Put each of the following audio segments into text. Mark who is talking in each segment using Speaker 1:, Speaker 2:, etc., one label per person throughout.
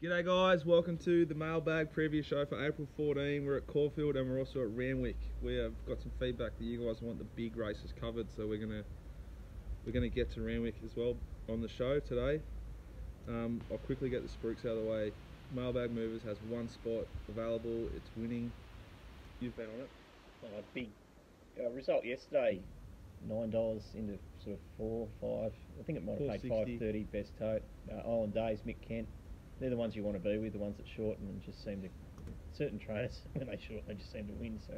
Speaker 1: G'day guys, welcome to the mailbag preview show for April 14. We're at Caulfield and we're also at Randwick. We have got some feedback that you guys want the big races covered, so we're gonna get to Randwick as well on the show today. I'll quickly get the spruiks out of the way. Mailbag Movers has one spot available. It's winning. You've been on it.
Speaker 2: Big result yesterday. $9 into sort of 4, 5. I think it might have paid $5.30 best tote. Island Days, Mick Kent. They're the ones you want to be with, the ones that shorten and just seem to. Certain trainers, when they shorten, they just seem to win. So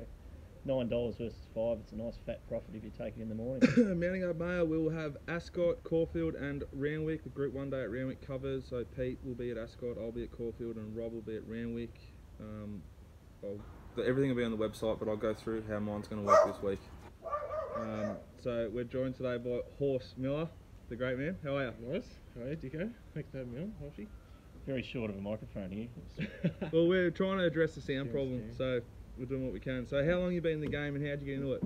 Speaker 2: $9 versus 5. It's a nice fat profit if you take it in the morning.
Speaker 1: Mounting up mail, we will have Ascot, Caulfield, and Randwick. The Group 1 day at Randwick covers. So Pete will be at Ascot, I'll be at Caulfield, and Rob will be at Randwick. Everything will be on the website, but I'll go through how mine's going to work this week. So we're joined today by Horse Miller, the great man. How are you?
Speaker 3: Nice. How are you, Dicko? Thanks for having me on, Horsey.
Speaker 2: Very short of a microphone here.
Speaker 1: Well, we're trying to address the sound problem, so we're doing what we can. So how long have you been in the game and how'd you get into it?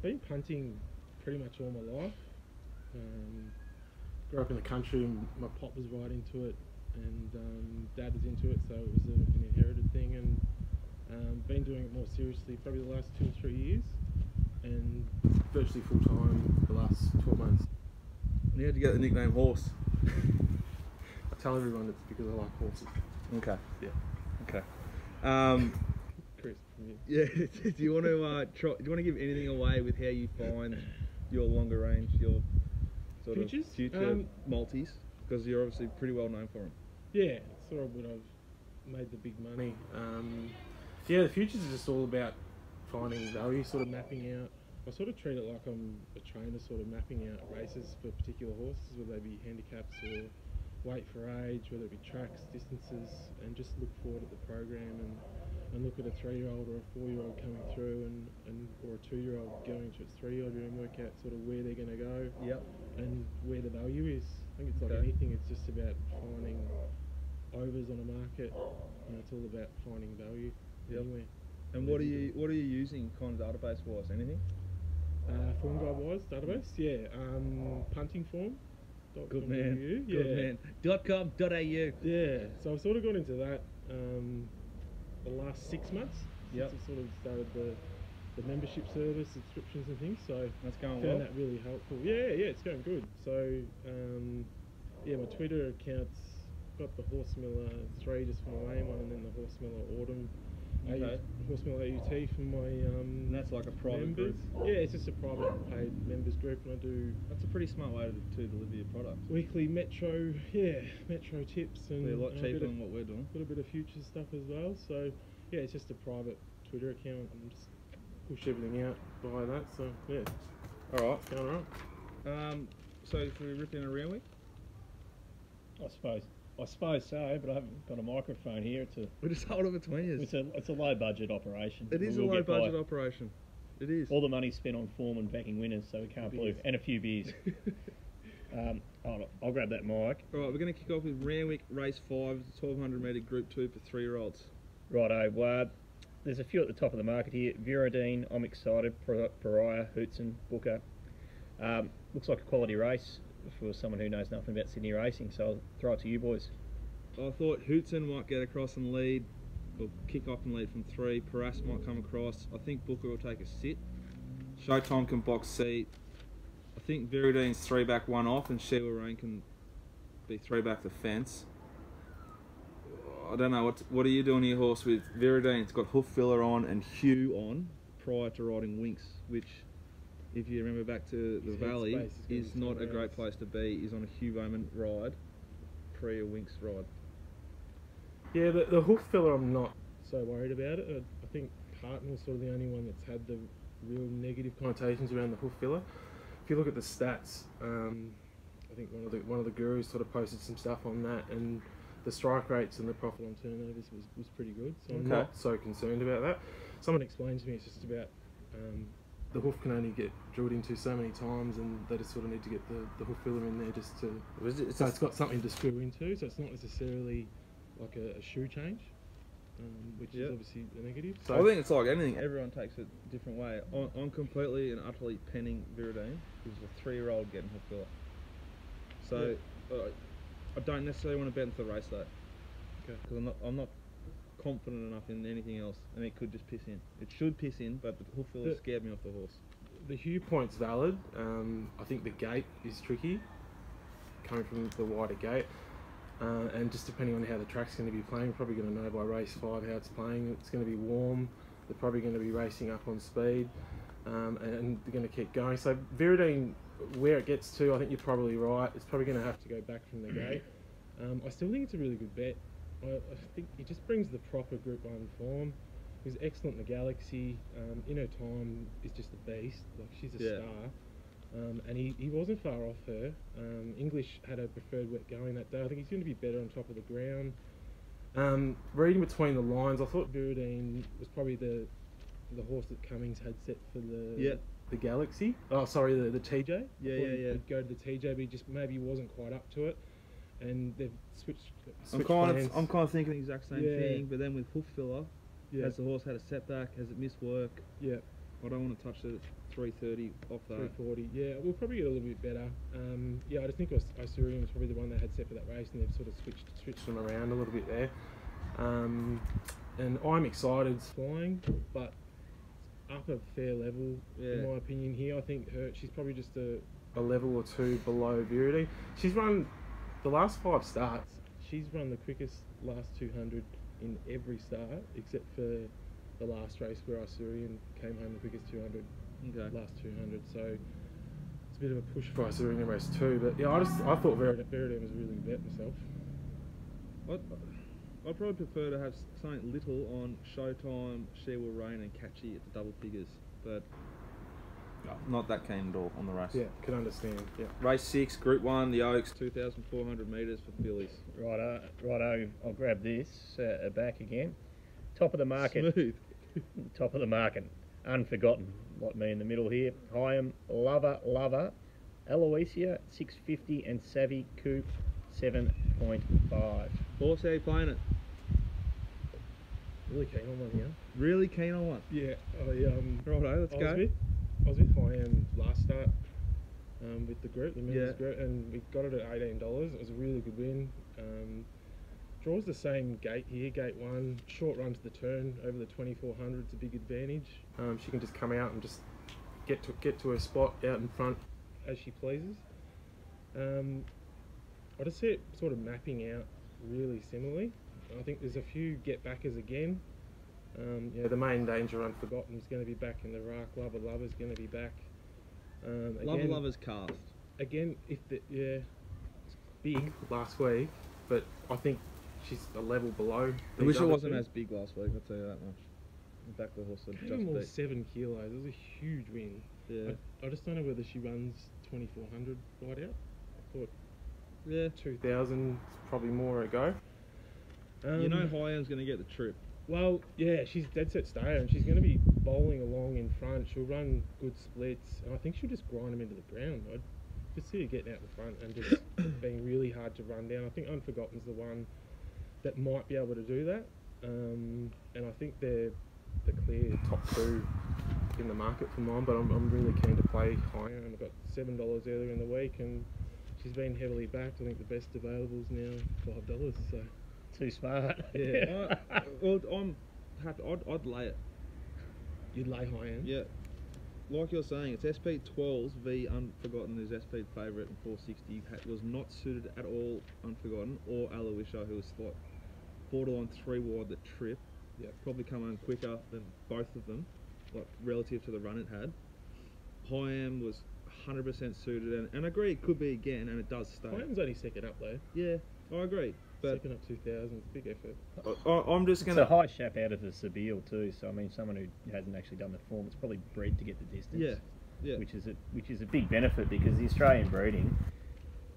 Speaker 3: Been punting pretty much all my life. Grew up in the country and my pop was right into it, and dad was into it, so it was an inherited thing, and been doing it more seriously probably the last 2 or 3 years, and virtually full time the last 12 months.
Speaker 1: And how'd you get the nickname Horse?
Speaker 3: I tell everyone it's because I like horses.
Speaker 1: Okay.
Speaker 3: Yeah.
Speaker 1: Okay.
Speaker 3: Chris.
Speaker 1: Yeah. Do you want to do you want to give anything away with how you find your longer range, your sort
Speaker 3: Futures?
Speaker 1: of future multis? Because you're obviously pretty well known for them.
Speaker 3: Yeah, sort of what I've made the big money. Yeah, the futures is just all about finding value, sort of mapping out. I sort of treat it like I'm a trainer, sort of mapping out races for particular horses, whether they be handicaps or weight for age, whether it be tracks, distances, and just look forward at the program and look at a 3-year-old or a 4-year-old coming through and or a 2-year-old going to its 3-year-old and work out sort of where they're going to go.
Speaker 1: Yep.
Speaker 3: And where the value is. I think it's like anything, it's just about finding overs on a market. You know, it's all about finding value anywhere.
Speaker 1: And what are you using kind of database wise? Anything?
Speaker 3: Form guide wise database, yeah. Punting form.
Speaker 1: Good man.
Speaker 3: Yeah.
Speaker 1: Good man. .com.au.
Speaker 3: Yeah. So I've sort of got into that the last 6 months.
Speaker 1: Yep.
Speaker 3: Since I've sort of started the membership service, subscriptions and things. So
Speaker 1: that's going
Speaker 3: well.
Speaker 1: Found
Speaker 3: that really helpful. Yeah, it's going good. So yeah, my Twitter account's got the Horse Miller 3 just for my main one, and then the Horse Miller Autumn.
Speaker 1: Okay.
Speaker 3: Horse Miller AUT for my
Speaker 1: and that's like a private
Speaker 3: members.
Speaker 1: group?
Speaker 3: Yeah, it's just a private paid members group, and I do.
Speaker 1: That's a pretty smart way to deliver your product.
Speaker 3: Weekly Metro tips, and
Speaker 1: they're a lot cheaper than what we're doing.
Speaker 3: A little bit of future stuff as well. So yeah, it's just a private Twitter account, and just push everything out via that. So yeah,
Speaker 1: all right,
Speaker 3: it's going alright.
Speaker 1: So if we rip in a Randwick?
Speaker 2: I suppose so, but I haven't got a microphone here.
Speaker 1: We just hold it between you.
Speaker 2: It's a low budget operation.
Speaker 1: It is a low budget operation. It is.
Speaker 2: All the money's spent on form and backing winners, so we can't believe. And a few beers. I'll grab that mic.
Speaker 1: All right, we're going to kick off with Randwick Race 5, 1200 metre Group 2 for 3-year-olds.
Speaker 2: Righto. There's a few at the top of the market here. Viridine, I'm excited. Pariah, Hootson, Booker. Looks like a quality race for someone who knows nothing about Sydney racing, so I'll throw it to you boys.
Speaker 1: I thought Hootson might get across and lead, or kick off and lead from 3. Paras might come across. I think Booker will take a sit. Showtime can box seat. I think Viridine's 3 back 1 off, and Sheila Rain can be 3 back the fence. I don't know, what are you doing your horse with Viridine? It's got hoof filler on and Hugh on prior to riding Winks, which, if you remember back to the Valley, is not a great place to be. Is on a Hugh Bowman ride, pre a Winks ride.
Speaker 3: Yeah, the hoof filler I'm not so worried about it. I think Parton's sort of the only one that's had the real negative connotations around the hoof filler. If you look at the stats, I think one of the gurus sort of posted some stuff on that, and the strike rates and the profit on turnovers was pretty good. So I'm not so concerned about that. Someone explained to me it's just about the hoof can only get drilled into so many times, and they just sort of need to get the hoof filler in there just to. So it's got something to screw into. So it's not necessarily like a shoe change, which is obviously a negative. So
Speaker 1: I think it's like anything. Everyone takes it a different way. I'm completely and utterly penning Viridine. He's a 3-year-old getting hoof filler. So I don't necessarily want to bet into the race though.
Speaker 3: Okay.
Speaker 1: Because I'm not confident enough in anything else, and it could just piss in. It should piss in, but the hoof filler scared me off the horse.
Speaker 3: The Hugh point's valid. I think the gate is tricky, coming from the wider gate. And just depending on how the track's going to be playing, we're probably going to know by race 5 how it's playing. It's going to be warm. They're probably going to be racing up on speed, and they're going to keep going. So Viridine, where it gets to, I think you're probably right. It's probably going to have to go back from the gate. I still think it's a really good bet. I think it just brings the proper Group 1 form. He was excellent in the Galaxy. In her time, is just a beast. Like, she's a star. And he wasn't far off her. English had a preferred wet going that day. I think he's going to be better on top of the ground. Reading between the lines, I thought Viridine was probably the horse that Cummings had set for the Galaxy. Oh, sorry, the TJ.
Speaker 1: Yeah.
Speaker 3: He'd go to the TJ, but he just maybe wasn't quite up to it. And they've switched
Speaker 1: I'm kind of thinking the exact same thing, but then with hoof filler, has the horse had a setback? Has it missed work?
Speaker 3: Yeah.
Speaker 1: I don't want to touch it at 3:30 off that.
Speaker 3: 3:40. Yeah, we'll probably get a little bit better. I just think Osurian was probably the one they had set for that race, and they've sort of switched them around a little bit there. And I'm excited flying, but up a fair level in my opinion here. I think she's probably just a level or two below Viridine. She's run the last 5 starts. She's run the quickest last 200 in every start except for the last race where Osurian came home the quickest 200. Last 200. So it's a bit of a push for Osurian in race 2. But yeah, I thought Viridine was a really good bet myself.
Speaker 1: I'd probably prefer to have something little on Showtime, She Will Reign and Catchy at the double figures, but not that keen at all on the race.
Speaker 3: Yeah, can understand. Yeah.
Speaker 1: Race 6, Group 1, the Oaks, 2,400 metres for fillies.
Speaker 2: Righto, I'll grab this back again. Top of the market.
Speaker 1: Smooth.
Speaker 2: Top of the market. Unforgotten, like me in the middle here. Hyam, Lover, Aloysia, 650, and Savvy Coupe, 7.5.
Speaker 1: Horse, how you playing it?
Speaker 3: Really keen on one here.
Speaker 1: Really keen on one?
Speaker 3: Yeah.
Speaker 1: Righto, let's go.
Speaker 3: I was with Hyam last start with the group, the men's group, and we got it at $18. It was a really good win. Draws the same gate here, gate 1, short run to the turn over the 2400's a big advantage. She can just come out and just get to her spot out in front as she pleases. I just see it sort of mapping out really similarly. I think there's a few get-backers again. The main danger, Unforgotten, is going to be back in the rack. Lover's going to be back.
Speaker 1: Lover's cast.
Speaker 3: Again, it's big last week, but I think she's a level below.
Speaker 1: I wish it wasn't as big last week, I'll tell you that much. Back the horse that just beat.
Speaker 3: 7 kilos. It was a huge win.
Speaker 1: Yeah.
Speaker 3: I just don't know whether she runs 2400 right out. I thought 2000 is probably more a go.
Speaker 1: You know Hyam's going to get the trip.
Speaker 3: Well, yeah, she's dead set stayer and she's going to be bowling along in front. She'll run good splits and I think she'll just grind them into the ground. I'd just see her getting out the front and just being really hard to run down. I think Unforgotten's the one that might be able to do that. And I think they're the clear top 2 in the market for mine, but I'm really keen to play Hyam. I got $7 earlier in the week and she's been heavily backed. I think the best available is now $5, so...
Speaker 2: Too smart.
Speaker 1: Yeah. Well, I'm happy. I'd lay it.
Speaker 3: You'd lay Hyam?
Speaker 1: Yeah. Like you're saying, it's SP12s v Unforgotten, who's SP favourite and 460. Was not suited at all, Unforgotten, or Aloysia, who was like borderline 3 wide the trip. Yeah. Probably come on quicker than both of them, like relative to the run it had. Hyam was 100% suited, and I agree it could be again, and it does stay.
Speaker 3: Hyam's only second up though.
Speaker 1: Yeah, I agree. But
Speaker 3: second up 2000, big effort.
Speaker 1: I'm just going to...
Speaker 2: It's a high shap out of the Seville too, so I mean someone who hasn't actually done the form, it's probably bred to get the distance.
Speaker 1: Yeah.
Speaker 2: Which is a big benefit because the Australian breeding,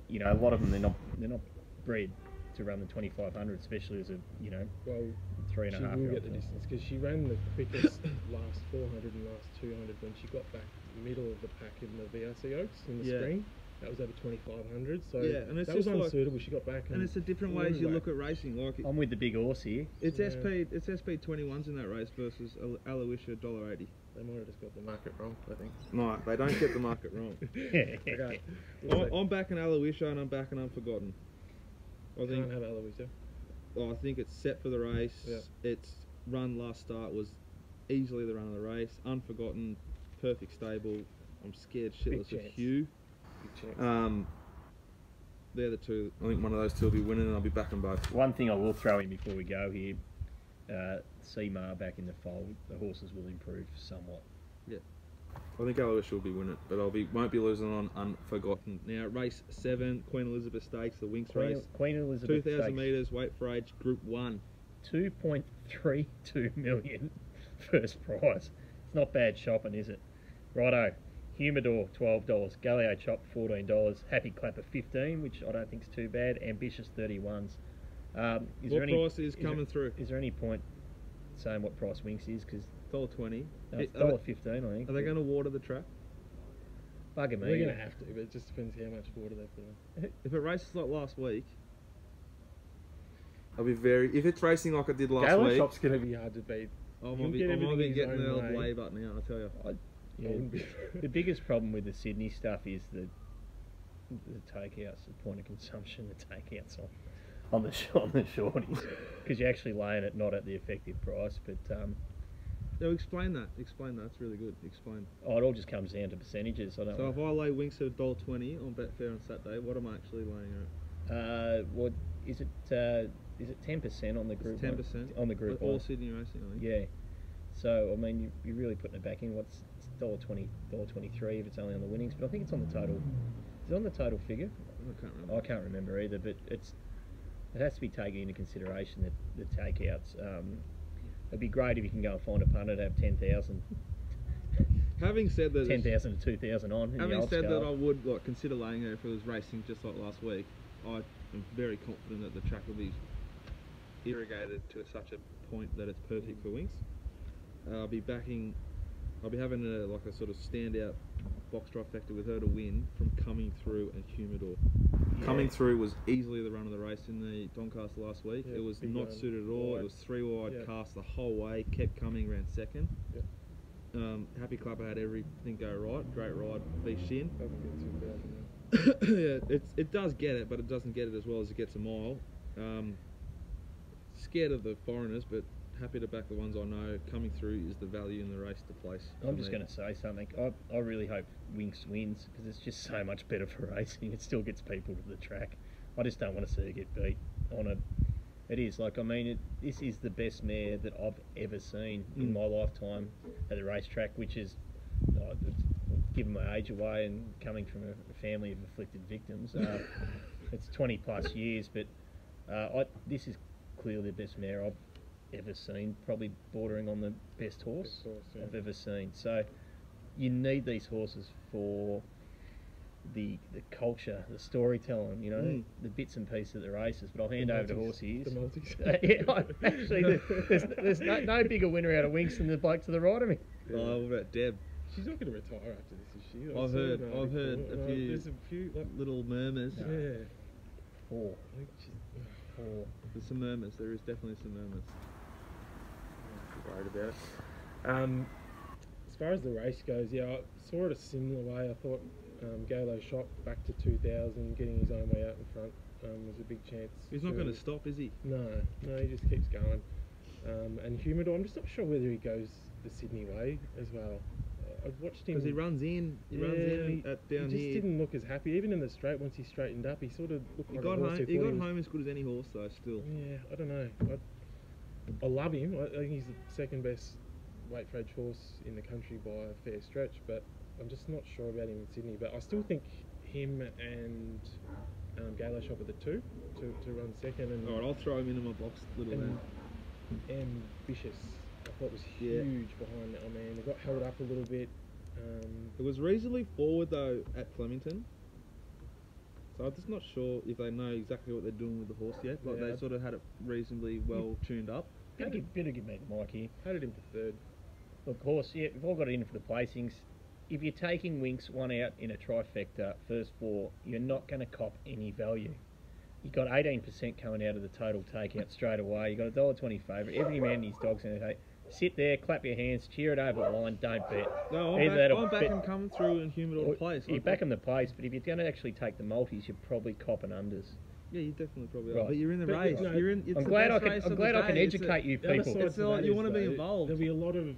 Speaker 2: you know, a lot of them they're not bred to run the 2500, especially as a 3.5.
Speaker 3: She will get the distance because she ran the quickest last 400 and last 200 when she got back middle of the pack in the VRC Oaks in the spring. That was over 2500, so
Speaker 1: and it's
Speaker 3: that was
Speaker 1: just
Speaker 3: unsuitable. She got back,
Speaker 1: and it's a different way as you look at racing. Like
Speaker 2: I'm with the big horse here.
Speaker 1: It's SP 21s in that race versus Aloysia $1.80.
Speaker 3: They might have just got the market wrong, I think.
Speaker 1: No, they don't get the market wrong.
Speaker 3: Okay.
Speaker 1: I'm backing Aloysia and I'm backing Unforgotten. I think
Speaker 3: Can't have Eloise, yeah.
Speaker 1: I think it's set for the race.
Speaker 3: Yeah.
Speaker 1: Its run last start was easily the run of the race. Unforgotten, perfect stable. I'm scared shitless of
Speaker 3: chance.
Speaker 1: Hugh.
Speaker 3: Big chance.
Speaker 1: They're the two. I think one of those two will be winning, and I'll be backing both.
Speaker 2: One thing I will throw in before we go here, Seamar back in the fold, the horses will improve somewhat.
Speaker 1: I think Aloysius will be winning, but won't be losing on Unforgotten. Now, race 7, Queen Elizabeth Stakes, the Winx race.
Speaker 2: Queen Elizabeth
Speaker 1: 2,000 metres, weight for age, Group 1.
Speaker 2: 2.32 million first prize. It's not bad shopping, is it? Righto. Humidor, $12. Galileo Chop, $14. Happy Clapper, $15, which I don't think is too bad. Ambitious, $31.
Speaker 1: What price is coming through?
Speaker 2: Is there any point saying what price Winx is? Because
Speaker 1: $1.20.
Speaker 2: it's $1.15, I think.
Speaker 1: Are they going to water the track?
Speaker 2: Bugger me.
Speaker 3: We're going to have to, but it just depends how much water they put on.
Speaker 1: If it races like last week, I'll be very... If it's racing like it did last
Speaker 3: Galileo
Speaker 1: week...
Speaker 3: Chop's going to be hard to beat.
Speaker 1: I might be getting the old lay button out, I tell you.
Speaker 2: The biggest problem with the Sydney stuff is the takeouts, the point of consumption, the takeouts on the shorties, because you're actually laying it not at the effective price. But
Speaker 1: no, explain that. Explain that. It's really good. Explain.
Speaker 2: Oh, it all just comes down to percentages.
Speaker 1: So if I lay Winx at $1.20 on Betfair on Saturday, what am I actually laying at?
Speaker 2: What is it? Is it 10% on the group?
Speaker 1: 10%
Speaker 2: on the group.
Speaker 1: All Sydney racing, I think.
Speaker 2: Yeah. So I mean, you're really putting it back in. It's $1.20, $1.23 if it's only on the winnings, but I think it's on the total. Is it on the total figure?
Speaker 1: I can't remember.
Speaker 2: I can't remember either, but it has to be taken into consideration that the takeouts. It'd be great if you can go and find a punter to have 10,000.
Speaker 1: Having said that,
Speaker 2: 10,000 to 2,000 on.
Speaker 1: Having said that, I would consider laying it if it was racing just like last week. I am very confident that the track will be irrigated to such a point that it's perfect for Winx. I'll be having a sort of standout box trifecta with her to win from Coming Through and Humidor. Yeah. Coming Through was easily the run of the race in the Doncaster last week.
Speaker 3: Yeah,
Speaker 1: it was not suited at all. Wide. It was 3 wide cast the whole way, kept coming, ran second. Yeah. Happy Clapper had everything go right. Great ride, beast in. Yeah, it does get it, but it doesn't get it as well as it gets a mile. Scared of the foreigners, but happy to back the ones I know. Coming Through is the value in the race to place.
Speaker 2: I'm just going to say something. I really hope Winx wins because it's just so much better for racing. It still gets people to the track. I just don't want to see her get beat on it. It is this is the best mare that I've ever seen in my lifetime at the racetrack, which is giving my age away and coming from a family of afflicted victims. It's 20 plus years, but this is clearly the best mare I've ever seen, probably bordering on the best horse I've ever seen. So you need these horses for the culture, the storytelling, the bits and pieces of the races. But I'll hand over to Horsey.
Speaker 3: The multis.
Speaker 2: Actually, there's no bigger winner out of Winx than the bloke to the right of me.
Speaker 1: Oh, what about Deb?
Speaker 3: She's not going to retire after this, is she?
Speaker 1: I've heard a few little murmurs.
Speaker 3: Yeah.
Speaker 2: Four.
Speaker 1: There's some murmurs. There is definitely some murmurs.
Speaker 3: Worried about it. As far as the race goes, I saw it a similar way. I thought Galo shot back to 2,000, getting his own way out in front was a big chance.
Speaker 1: He's not going to stop, is he?
Speaker 3: No, he just keeps going. And Humidor, I'm just not sure whether he goes the Sydney way as well. I've watched him
Speaker 1: because he runs in. He runs in down here.
Speaker 3: He just didn't look as happy, even in the straight. Once he straightened up, he sort of looked like a horse.
Speaker 1: He got home as good as any horse, though. Still.
Speaker 3: Yeah, I don't know. I love him. I think he's the second best weight for age horse in the country by a fair stretch, but I'm just not sure about him in Sydney. But I still think him and Galo Shop are the two to run second. And
Speaker 1: all right, I'll throw him into my box, little man.
Speaker 3: Ambitious, I thought was huge behind that. I mean, they got held up a little bit.
Speaker 1: It was reasonably forward though at Flemington. So I'm just not sure if they know exactly what they're doing with the horse yet. Like they sort of had it reasonably well tuned up.
Speaker 2: Better give me the mic here.
Speaker 3: How did him for third?
Speaker 2: Look, horse, we've all got it in for the placings. If you're taking Winx one out in a trifecta, first 4, you're not going to cop any value. You've got 18% coming out of the total takeout straight away. You've got $1.20 favourite. Every man and his dog's going to take. Sit there, clap your hands, cheer it over the line, don't bet.
Speaker 1: No, I'm back him Coming Through and Humidor to place.
Speaker 2: You back him the place, but if you're going to actually take the multis, you're probably copping unders.
Speaker 1: Yeah, you definitely probably are.
Speaker 2: Right.
Speaker 1: But you're in the
Speaker 3: But,
Speaker 1: race.
Speaker 3: you know,
Speaker 1: You're in. It's
Speaker 2: I'm
Speaker 1: the
Speaker 2: glad
Speaker 1: best
Speaker 2: I can.
Speaker 1: race
Speaker 2: I'm
Speaker 1: of
Speaker 2: glad
Speaker 1: the
Speaker 2: I can
Speaker 1: day. It's
Speaker 2: educate you
Speaker 3: The other
Speaker 2: people.
Speaker 3: side
Speaker 1: It's
Speaker 3: to
Speaker 1: not-
Speaker 3: that
Speaker 1: you
Speaker 3: is,
Speaker 1: wanna be
Speaker 3: though,
Speaker 1: involved.
Speaker 3: There'll be a lot of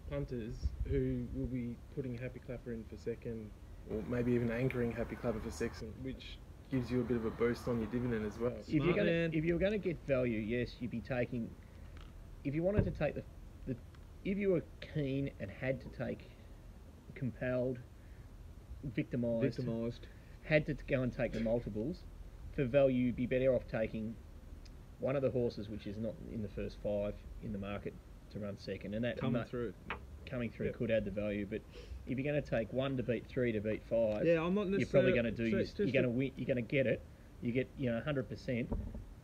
Speaker 3: punters who will be putting Happy Clapper in for second, or maybe even anchoring Happy Clapper for second, which gives you a bit of a boost on your dividend as well.
Speaker 1: Smart man.
Speaker 2: If you're gonna get value, yes, you'd be taking. If you wanted to take the if you were keen and had to take, compelled, victimised, had to go and take the multiples, for value, you'd be better off taking one of the horses which is not in the first 5 in the market to run second, and that
Speaker 1: Coming through.
Speaker 2: Yep. Could add the value. But if you're going to take 1 to beat 3 to beat 5,
Speaker 1: Yeah, I'm not
Speaker 2: you're
Speaker 1: necessarily.
Speaker 2: probably going to do. You're going to win. You're going to get it. You get 100%,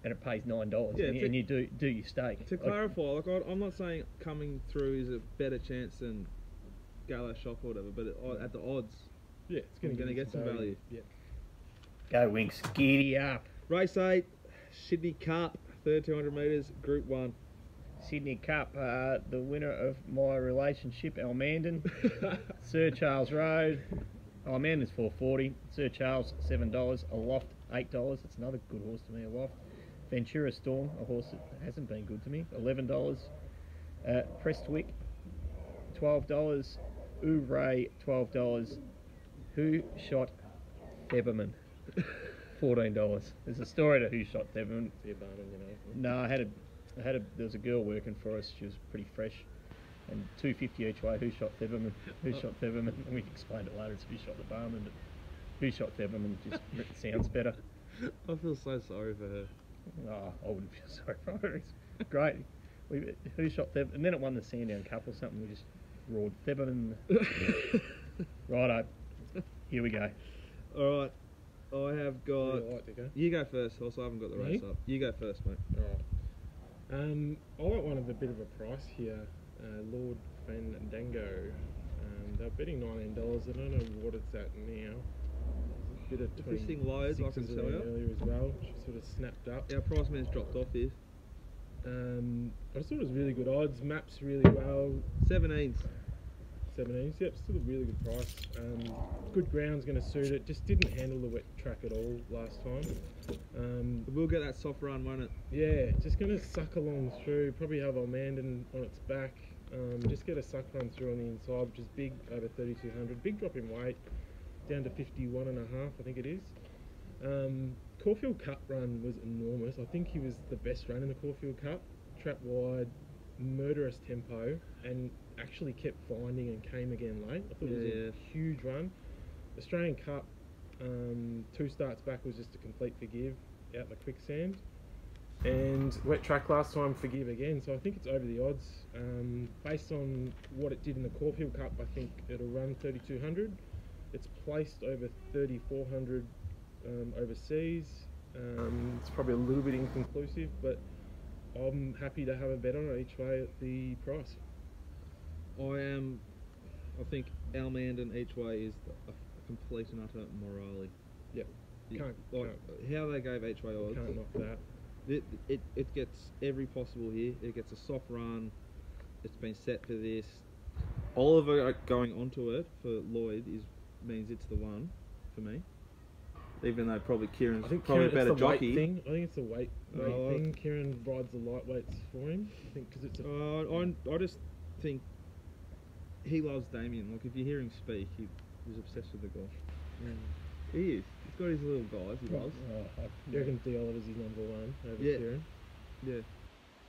Speaker 2: and it pays $9,
Speaker 1: Yeah,
Speaker 2: and you do your stake.
Speaker 1: To clarify, like I'm not saying coming through is a better chance than Gala Shop or whatever, but at the odds,
Speaker 3: Yeah, it's
Speaker 1: I'm
Speaker 3: going
Speaker 1: going to get some value.
Speaker 3: Yeah.
Speaker 2: Go Winks, giddy up.
Speaker 1: Race 8, Sydney Cup, third 200 metres, Group 1.
Speaker 2: Sydney Cup, the winner of my relationship, Almandon, Sir Charles Road. Almandon's $4.40, Sir Charles $7, Aloft $8. It's another good horse to me, Aloft. Ventura Storm, a horse that hasn't been good to me, $11. Prestwick, $12. Ouvray, $12. Who Shot Theberman, $14. There's a story to Who Shot Theberman.
Speaker 3: Yeah, Barnum, you know.
Speaker 2: No, there was a girl working for us. She was pretty fresh, and $2.50 each way. Who Shot Theberman? Who Shot Theberman? And we explained it later. It's Who Shot the Barman, but Who Shot Theberman just sounds better.
Speaker 1: I feel so sorry for her.
Speaker 2: Oh, I wouldn't feel sorry for her. It's great. Who Shot Theberman? And then it won the Sandown Cup or something. We just roared Theberman. Righto. Here we go.
Speaker 1: All right, I have got.
Speaker 3: Where do you like to go?
Speaker 1: You go first. Also, I haven't got the race up. You go first, mate.
Speaker 3: Alright. I like one of a bit of a price here, Lord Fandango. They're betting $19. I don't know what it's at now. There's a bit of
Speaker 1: If this thing loads, I can tell you.
Speaker 3: earlier as well. She sort of snapped up.
Speaker 1: Our price man's dropped off here.
Speaker 3: I just thought it was really good odds. Maps really well.
Speaker 1: 17s.
Speaker 3: 17s. Yep, still a really good price. Good ground's going to suit it. Just didn't handle the wet track at all last time.
Speaker 1: We'll get that soft run, won't it?
Speaker 3: Yeah, just going to suck along through. Probably have Almandon on its back. Just get a suck run through on the inside, which is big, over 3,200. Big drop in weight, down to 51.5, I think it is. Caulfield Cup run was enormous. I think he was the best run in the Caulfield Cup. Trap wide, murderous tempo, and actually kept finding and came again late. I thought it was a huge run. Australian Cup, 2 starts back was just a complete forgive out in the quicksand. And wet track last time, forgive again. So I think it's over the odds. Based on what it did in the Caulfield Cup, I think it'll run 3,200. It's placed over 3,400 overseas. It's probably a little bit inconclusive, but I'm happy to have a bet on it each way at the price.
Speaker 1: I think Almandon each way is a complete and utter morale.
Speaker 3: Yep.
Speaker 1: How they gave each way odds.
Speaker 3: Can't knock that.
Speaker 1: It gets every possible here. It gets a soft run. It's been set for this. Oliver going onto it for Lloyd means it's the one for me. Even though probably Kieran's probably a better jockey.
Speaker 3: I think it's the weight thing. Kieran rides the lightweights for him. I think because it's a.
Speaker 1: I just think he loves Damien. Like if you hear him speak, he's obsessed with the golf. He is. He's got his little guys. He loves.
Speaker 3: You reckon D. Oliver's his number 1 over Kieran?
Speaker 1: Yeah.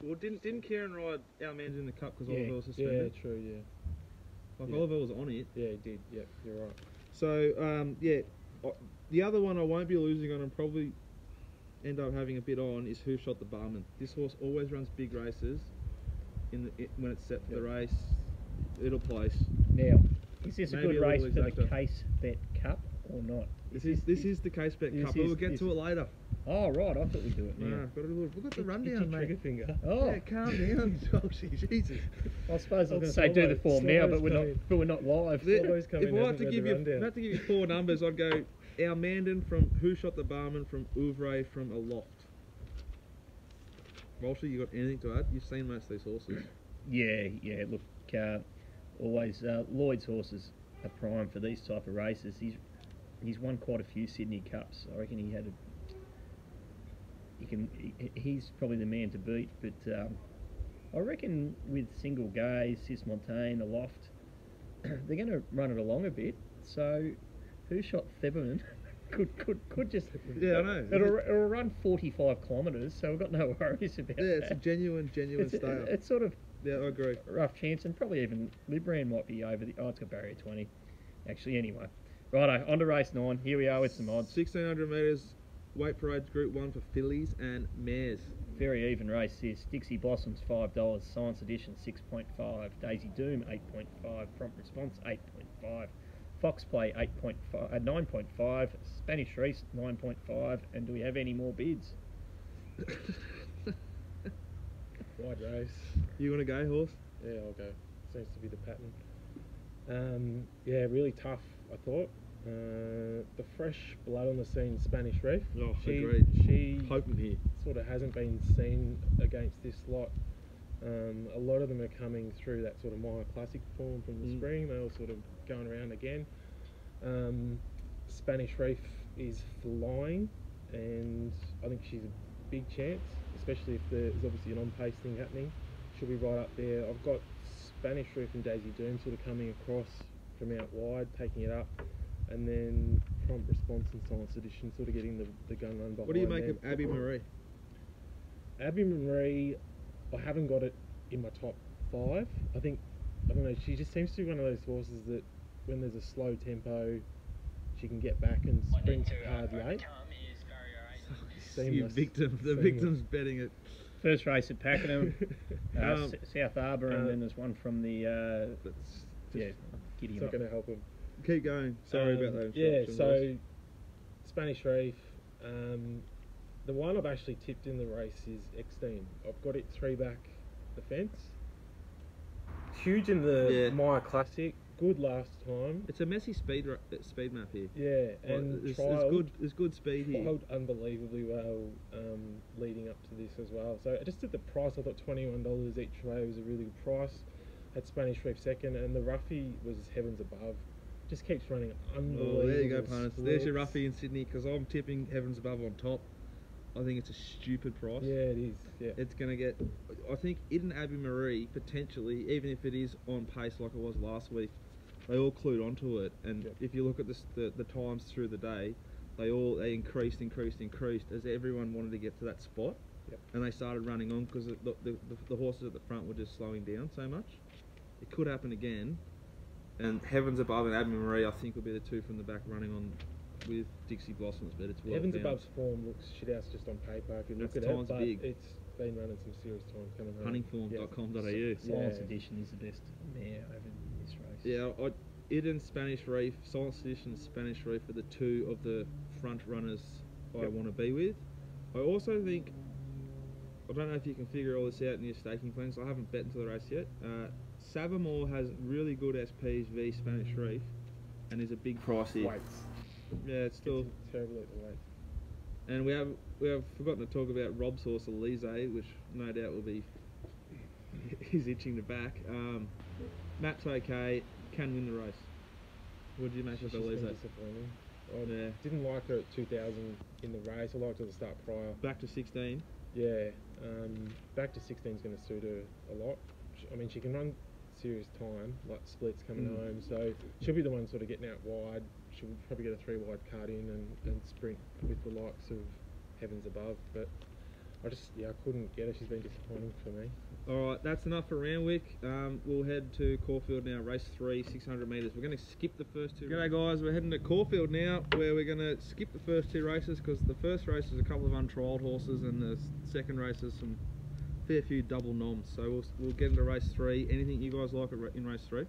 Speaker 1: Well, didn't Kieran ride Almandon in the cup because Oliver was suspended?
Speaker 3: Yeah, true. Yeah.
Speaker 1: Like Oliver was on it.
Speaker 3: Yeah, he did. Yep, you're right.
Speaker 1: So the other one I won't be losing on and probably end up having a bit on is Who Shot the Barman. This horse always runs big races. When it's set for the race, it'll place.
Speaker 2: Now, is this
Speaker 1: Maybe
Speaker 2: a good race for the
Speaker 1: exacta.
Speaker 2: Case Bet Cup or not?
Speaker 1: This is the Case Bet Cup. We'll get to it later.
Speaker 2: Oh right, I thought we'd do it now.
Speaker 1: We've got the
Speaker 3: It's
Speaker 1: rundown,
Speaker 3: your
Speaker 1: mate.
Speaker 3: trigger finger.
Speaker 2: Oh,
Speaker 1: Yeah, calm down, Joshie. Jesus.
Speaker 2: I suppose I was going to
Speaker 3: It's
Speaker 2: say do the
Speaker 3: Slovo's-
Speaker 2: form now, but
Speaker 3: Slovo's
Speaker 2: we're not live.
Speaker 3: If Slovo's come in,
Speaker 1: I
Speaker 3: hasn't read the rundown.
Speaker 1: had to give you 4 numbers, I'd go Almandon from Who Shot the Barman, from Ouvray, from Aloft. Walter, you got anything to add? You've seen most of these horses.
Speaker 2: Yeah. Look, always Lloyd's horses are prime for these type of races. He's won quite a few Sydney Cups. I reckon he had he's probably the man to beat. But I reckon with Single Gaze, Sis Montaigne, the Loft, they're going to run it along a bit. So Who Shot Theberman could just...
Speaker 1: Yeah, I know.
Speaker 2: It'll run 45 kilometres, so we've got no worries about that.
Speaker 1: Yeah, it's a genuine style.
Speaker 2: It's sort of...
Speaker 1: Yeah, I agree.
Speaker 2: Rough chance, and probably even Libran might be over the... Oh, it's got barrier 20. Actually, anyway. Righto, on to race 9. Here we are with some odds.
Speaker 1: 1,600 metres, weight parades, Group 1 for fillies and mares.
Speaker 2: Very even race this. Dixie Blossoms $5, Science Edition 6.5, Daisy Doom 8.5, Prompt Response 8.5, Fox Play 9.5, Spanish Race 9.5, and do we have any more bids?
Speaker 3: Wide race.
Speaker 1: You want to go, horse?
Speaker 3: Yeah, I'll go. Seems to be the pattern. Yeah, really tough, I thought. The fresh blood on the scene, Spanish Reef.
Speaker 1: Oh, agreed.
Speaker 3: She
Speaker 1: Potent here.
Speaker 3: sort of hasn't been seen against this lot. A lot of them are coming through that sort of Maya Classic form from the spring. They're all sort of going around again. Spanish Reef is flying, and I think she's a big chance, especially if there's obviously an on-pace thing happening. She'll be right up there. I've got Spanish Reef and Daisy Doom sort of coming across from out wide, taking it up, and then Prompt Response and Science Edition sort of getting the gun run behind.
Speaker 1: What do you make of Abby Marie?
Speaker 3: Abby Marie, I haven't got it in my top 5. I don't know, she just seems to be one of those horses that when there's a slow tempo, she can get back and sprint hard late.
Speaker 1: You victim. The victim's betting it.
Speaker 2: First race at Pakenham, South Harbour, and then there's one from the...
Speaker 3: it's not going to help him.
Speaker 1: Keep going. Sorry about that.
Speaker 3: Yeah, so Spanish Reef. The one I've actually tipped in the race is Exteme. I've got it 3 back the fence. Huge in the Maya Classic. Good last time.
Speaker 1: It's a messy speed map here.
Speaker 3: Yeah, and
Speaker 1: there's good speed here.
Speaker 3: Trialled unbelievably well leading up to this as well. So just at the price, I thought $21 each way was a really good price. Had Spanish Reef second, and the roughie was Heavens Above. Just keeps running unbelievable.
Speaker 1: Oh, there you go, punters. There's your roughie in Sydney, because I'm tipping Heavens Above on top. I think it's a stupid price.
Speaker 3: Yeah, it is. Yeah. It's
Speaker 1: going to get... I think Eden Abbey Marie, potentially, even if it is on pace like it was last week, they all clued onto it. And if you look at the times through the day, they increased as everyone wanted to get to that spot. And they started running on because the horses at the front were just slowing down so much. It could happen again. And Heavens Above and Abbey Marie, I think, will be the two from the back running on with Dixie Blossoms, but it's well
Speaker 3: Heavens
Speaker 1: found.
Speaker 3: Above's form looks shit house just on paper. I could look at it, but
Speaker 1: big.
Speaker 3: It's been running some serious time coming home.
Speaker 1: Huntingform.com.au.
Speaker 2: Science Edition is the best mare over this race.
Speaker 1: Yeah, Eden Spanish Reef, Science Edition Spanish Reef are the two of the front runners I want to be with. I also think, I don't know if you can figure all this out in your staking plans. I haven't bet into the race yet. Savamore has really good SPs v Spanish Reef, and is a big price here.
Speaker 3: Weights.
Speaker 1: Yeah, it's still
Speaker 3: terrible at the weight.
Speaker 1: And we have forgotten to talk about Rob's horse Elise, which no doubt will be he's itching to back. Map's okay, can win the race. What did you make of Elise?
Speaker 3: Disappointing. I didn't like her at 2000 in the race. I liked her at the start prior.
Speaker 1: Back to 16.
Speaker 3: Yeah, back to 16 is going to suit her a lot. I mean, she can run serious time, like splits coming home, so she'll be the one sort of getting out wide. She'll probably get a 3 wide card in and sprint with the likes of Heavens Above, but I couldn't get her. She's been disappointing for me. Alright,
Speaker 1: that's enough for Randwick. We'll head to Caulfield now, race 3, 600 metres. We're going to skip the first 2. G'day guys, we're heading to Caulfield now, where we're going to skip the first 2 races, because the first race is a couple of untrialled horses, and the second race is some fair few double noms. So we'll get into race 3. Anything you guys like in race 3?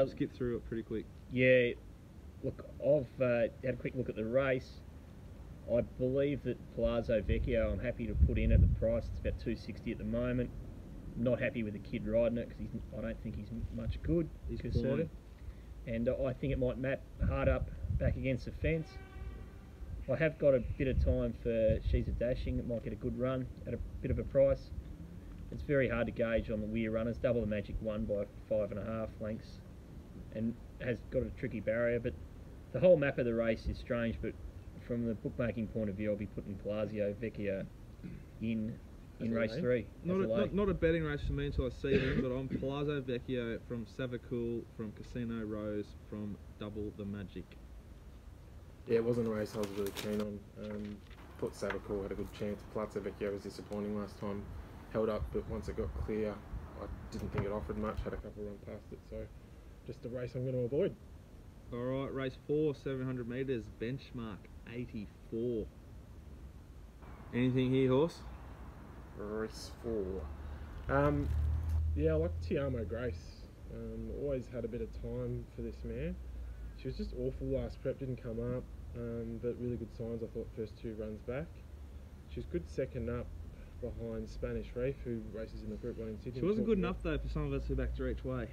Speaker 1: Skip through it pretty quick.
Speaker 2: Yeah, look, I've had a quick look at the race. I believe that Palazzo Vecchio, I'm happy to put in at the price. It's about $260 at the moment. Not happy with the kid riding it, because I don't think he's much good.
Speaker 1: He's flying.
Speaker 2: And I think it might map hard up back against the fence. I have got a bit of time for She's a Dashing. It might get a good run at a bit of a price. It's very hard to gauge on the Weir runners. Double the Magic won by 5.5 lengths and has got a tricky barrier. But the whole map of the race is strange. But from the bookmaking point of view, I'll be putting Palazzo Vecchio in race 3.
Speaker 1: Not a betting race for me until I see them, but I'm Palazzo Vecchio from Savakul, from Casino Rose, from Double the Magic.
Speaker 3: Yeah, it wasn't a race I was really keen on. Thought Savakul had a good chance. Palazzo Vecchio was disappointing last time. Held up, but once it got clear, I didn't think it offered much. Had a couple run past it, so just a race I'm going to avoid.
Speaker 1: Alright, race 4, 700 metres, benchmark 84. Anything here, horse?
Speaker 3: Race 4. Yeah, I like Tiamo Grace. Always had a bit of time for this mare. She was just awful last prep, didn't come up, but really good signs, I thought, first 2 runs back. She was good second up behind Spanish Reef, who races in the Group 1 in Sydney.
Speaker 1: She wasn't good enough, though, for some of us who backed her each way.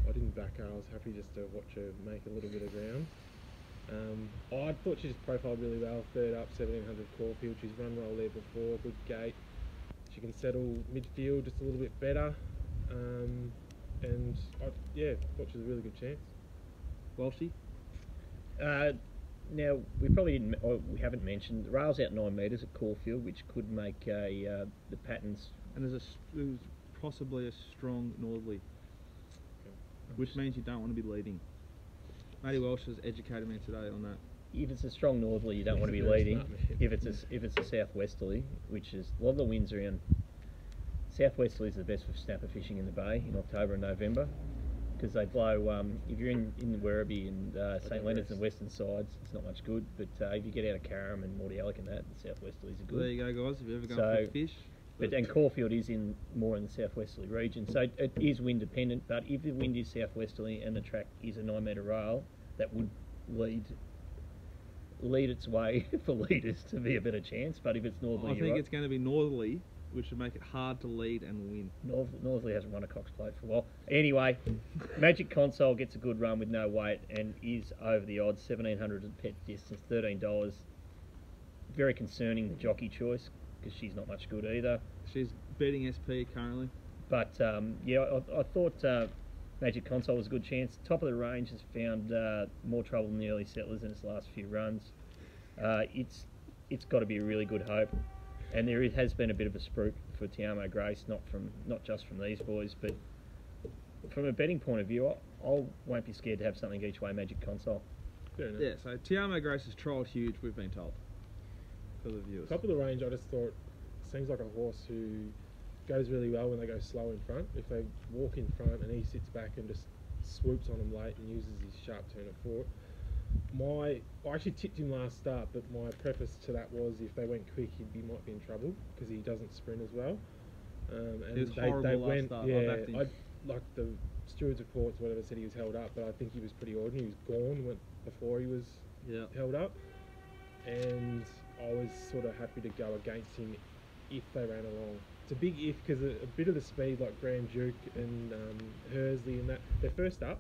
Speaker 3: I didn't back her. I was happy just to watch her make a little bit of ground. I thought she just profiled really well. Third up, 1700 Caulfield. She's run well there before. Good gate. She can settle midfield just a little bit better. And I thought she was a really good chance.
Speaker 1: Walshy?
Speaker 2: Now we haven't mentioned the rail's out 9 metres at Caulfield, which could make the patterns.
Speaker 1: And there's possibly a strong northerly, which means you don't want to be leading. Matty Walsh has educated me today on that.
Speaker 2: If it's a strong northerly, you don't want to be leading. If it's a southwesterly, which is a lot of the winds around. Southwesterly is the best for snapper fishing in the bay in October and November, because they blow. If you're in the Werribee and St Leonard's and western sides, it's not much good. But if you get out of Carrum and Mordialloc and that, the southwesterlies are good.
Speaker 1: There you go, guys. If you ever go for a fish.
Speaker 2: And Caulfield is more in the southwesterly region, so it is wind dependent. But if the wind is southwesterly and the track is a 9 metre rail, that would lead its way for leaders to be a better chance. But if it's northerly,
Speaker 1: I think it's going to be northerly, which would make it hard to lead and win.
Speaker 2: Northerly hasn't run a Cox Plate for a while. Anyway, Magic Console gets a good run with no weight and is over the odds, 1700 at pet distance, $13. Very concerning, the jockey choice, because she's not much good either.
Speaker 1: She's beating SP currently.
Speaker 2: But I thought Magic Console was a good chance. Top of the range has found more trouble than the early settlers in its last few runs. It's got to be a really good hope, and there has been a bit of a spruik for Tiamo Grace, not just from these boys, but from a betting point of view, I won't be scared to have something each way Magic Console.
Speaker 3: Fair enough.
Speaker 1: Yeah, so Tiamo Grace has trialled huge, we've been told, for the viewers.
Speaker 3: Top of the range, I just thought, seems like a horse who goes really well when they go slow in front. If they walk in front and he sits back and just swoops on them late and uses his sharp turn of foot. I actually tipped him last start, but my preface to that was if they went quick, he might be in trouble because he doesn't sprint as well. And
Speaker 1: he was horrible last start.
Speaker 3: Like the stewards' reports, whatever, said he was held up, but I think he was pretty ordinary. He was gone went before he was held up, and I was sort of happy to go against him if they ran along. It's a big if because a bit of the speed, like Grand Duke and Hersley and that, they're first up,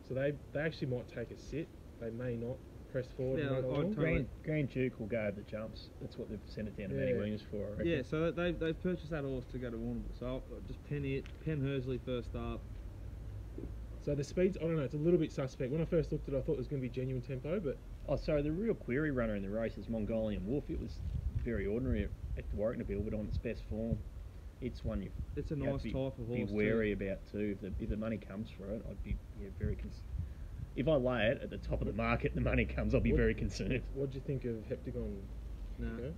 Speaker 3: so they actually might take a sit. They may not press forward and run along.
Speaker 2: Grand Duke will go over the jumps. That's what they've sent it down to Manny Williams for, I reckon.
Speaker 1: Yeah, so they've purchased that horse to go to Warrnambool. So I'll just pen Hersley first up.
Speaker 3: So the speeds, I don't know, it's a little bit suspect. When I first looked at it, I thought it was going to be genuine tempo, but...
Speaker 2: Oh, sorry, the real query runner in the race is Mongolian Wolf. It was very ordinary at the Warrnambool, but on its best form. It's one
Speaker 1: it's a nice type of horse.
Speaker 2: Be wary about too. If the money comes for it, I'd be very concerned. If I lay it at the top of the market and the money comes, I'll be very concerned.
Speaker 3: What do you think of Heptagon?
Speaker 1: No.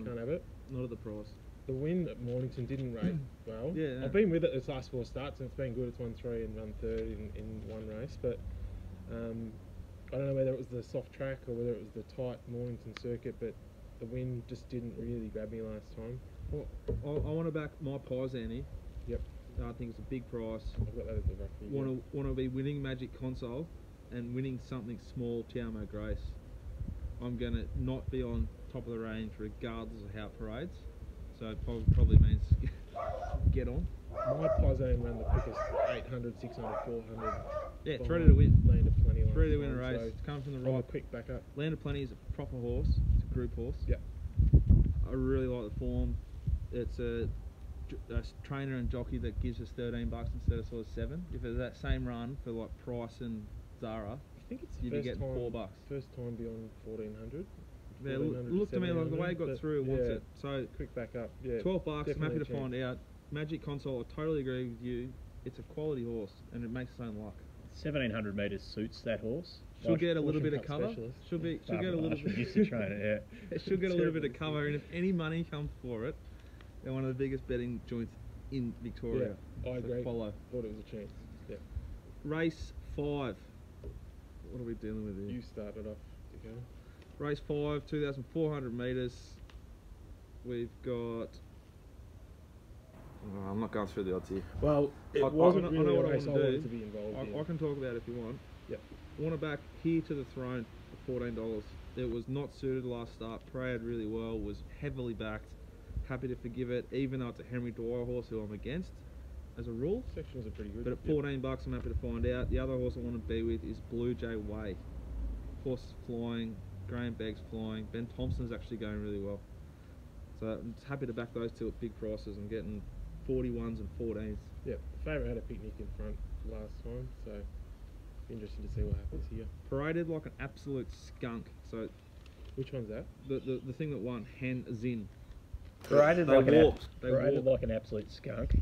Speaker 3: Can't have it?
Speaker 1: Not at the price.
Speaker 3: The win at Mornington didn't rate well.
Speaker 1: Yeah.
Speaker 3: I've been with it its last 4 starts and it's been good. It's won 3 and run 3rd in one race, but I don't know whether it was the soft track or whether it was the tight Mornington circuit, but the win just didn't really grab me last time.
Speaker 1: Well, I want to back my Paisani.
Speaker 3: Yep.
Speaker 1: I think it's a big price.
Speaker 3: I've got that as the roughly.
Speaker 1: Want to be winning Magic Console and winning something small, Tiamo Grace. I'm going to not be on top of the range regardless of how it parades. So it probably means get on.
Speaker 3: My Paisani ran the quickest 800, 600, 400.
Speaker 1: Yeah, it's ready to win.
Speaker 3: Landed plenty.
Speaker 1: It's ready to win a race. It's coming from the right.
Speaker 3: Quick backup.
Speaker 1: Landed Plenty is a proper horse. It's a group horse.
Speaker 3: Yep.
Speaker 1: I really like the form. It's a trainer and jockey that gives us $13 instead of sort of $7. If it's that same run for like Price and Zara,
Speaker 3: think it's
Speaker 1: you'd be getting $4.
Speaker 3: First time beyond 1400.
Speaker 1: Yeah, look to me like the way it got through, wants it. So
Speaker 3: quick back up. Yeah,
Speaker 1: $12. I'm happy to
Speaker 3: chance.
Speaker 1: find out. Magic Console, I totally agree with you. It's a quality horse, and it makes its own luck.
Speaker 2: 1700 metres suits that horse.
Speaker 1: Should get a little bit of
Speaker 3: Cup
Speaker 1: cover.
Speaker 3: specialist.
Speaker 1: Should get a little bit.
Speaker 2: Used to train it, yeah.
Speaker 1: It should get a little bit of cover, and if any money comes for it, they're one of the biggest betting joints in Victoria.
Speaker 3: Yeah, I
Speaker 1: So
Speaker 3: agree.
Speaker 1: follow.
Speaker 3: Thought it was a chance. Yeah.
Speaker 1: Race 5. What are we dealing with here?
Speaker 3: You started off to go.
Speaker 1: Race 5, 2,400 metres. We've got. Oh, I'm not going through the odds here.
Speaker 3: Well, it
Speaker 1: I
Speaker 3: wasn't
Speaker 1: know
Speaker 3: really
Speaker 1: what
Speaker 3: a
Speaker 1: I
Speaker 3: race I
Speaker 1: wanna
Speaker 3: wanted
Speaker 1: do.
Speaker 3: to be involved in.
Speaker 1: I can talk about it if you want.
Speaker 3: Yep.
Speaker 1: I want to back Here to the Throne for $14. It was not suited last start. Paraded really well. Was heavily backed. Happy to forgive it, even though it's a Henry Dwyer horse who I'm against, as a rule.
Speaker 3: Sections are pretty good.
Speaker 1: But at $14, I'm happy to find out. The other horse I want to be with is Blue Jay Way. Horse is flying. Graham Begg's flying. Ben Thompson's actually going really well. So I'm just happy to back those two at big prices. I'm getting 41s and 14s.
Speaker 3: Yeah, favourite had a picnic in front last time, so interesting to see what happens here.
Speaker 1: Paraded like an absolute skunk. So
Speaker 3: Which one's that?
Speaker 1: the thing that won, Han Zin.
Speaker 2: Paraded
Speaker 1: They
Speaker 2: like an
Speaker 1: walked. They
Speaker 2: paraded
Speaker 1: walked.
Speaker 2: like an absolute skunk.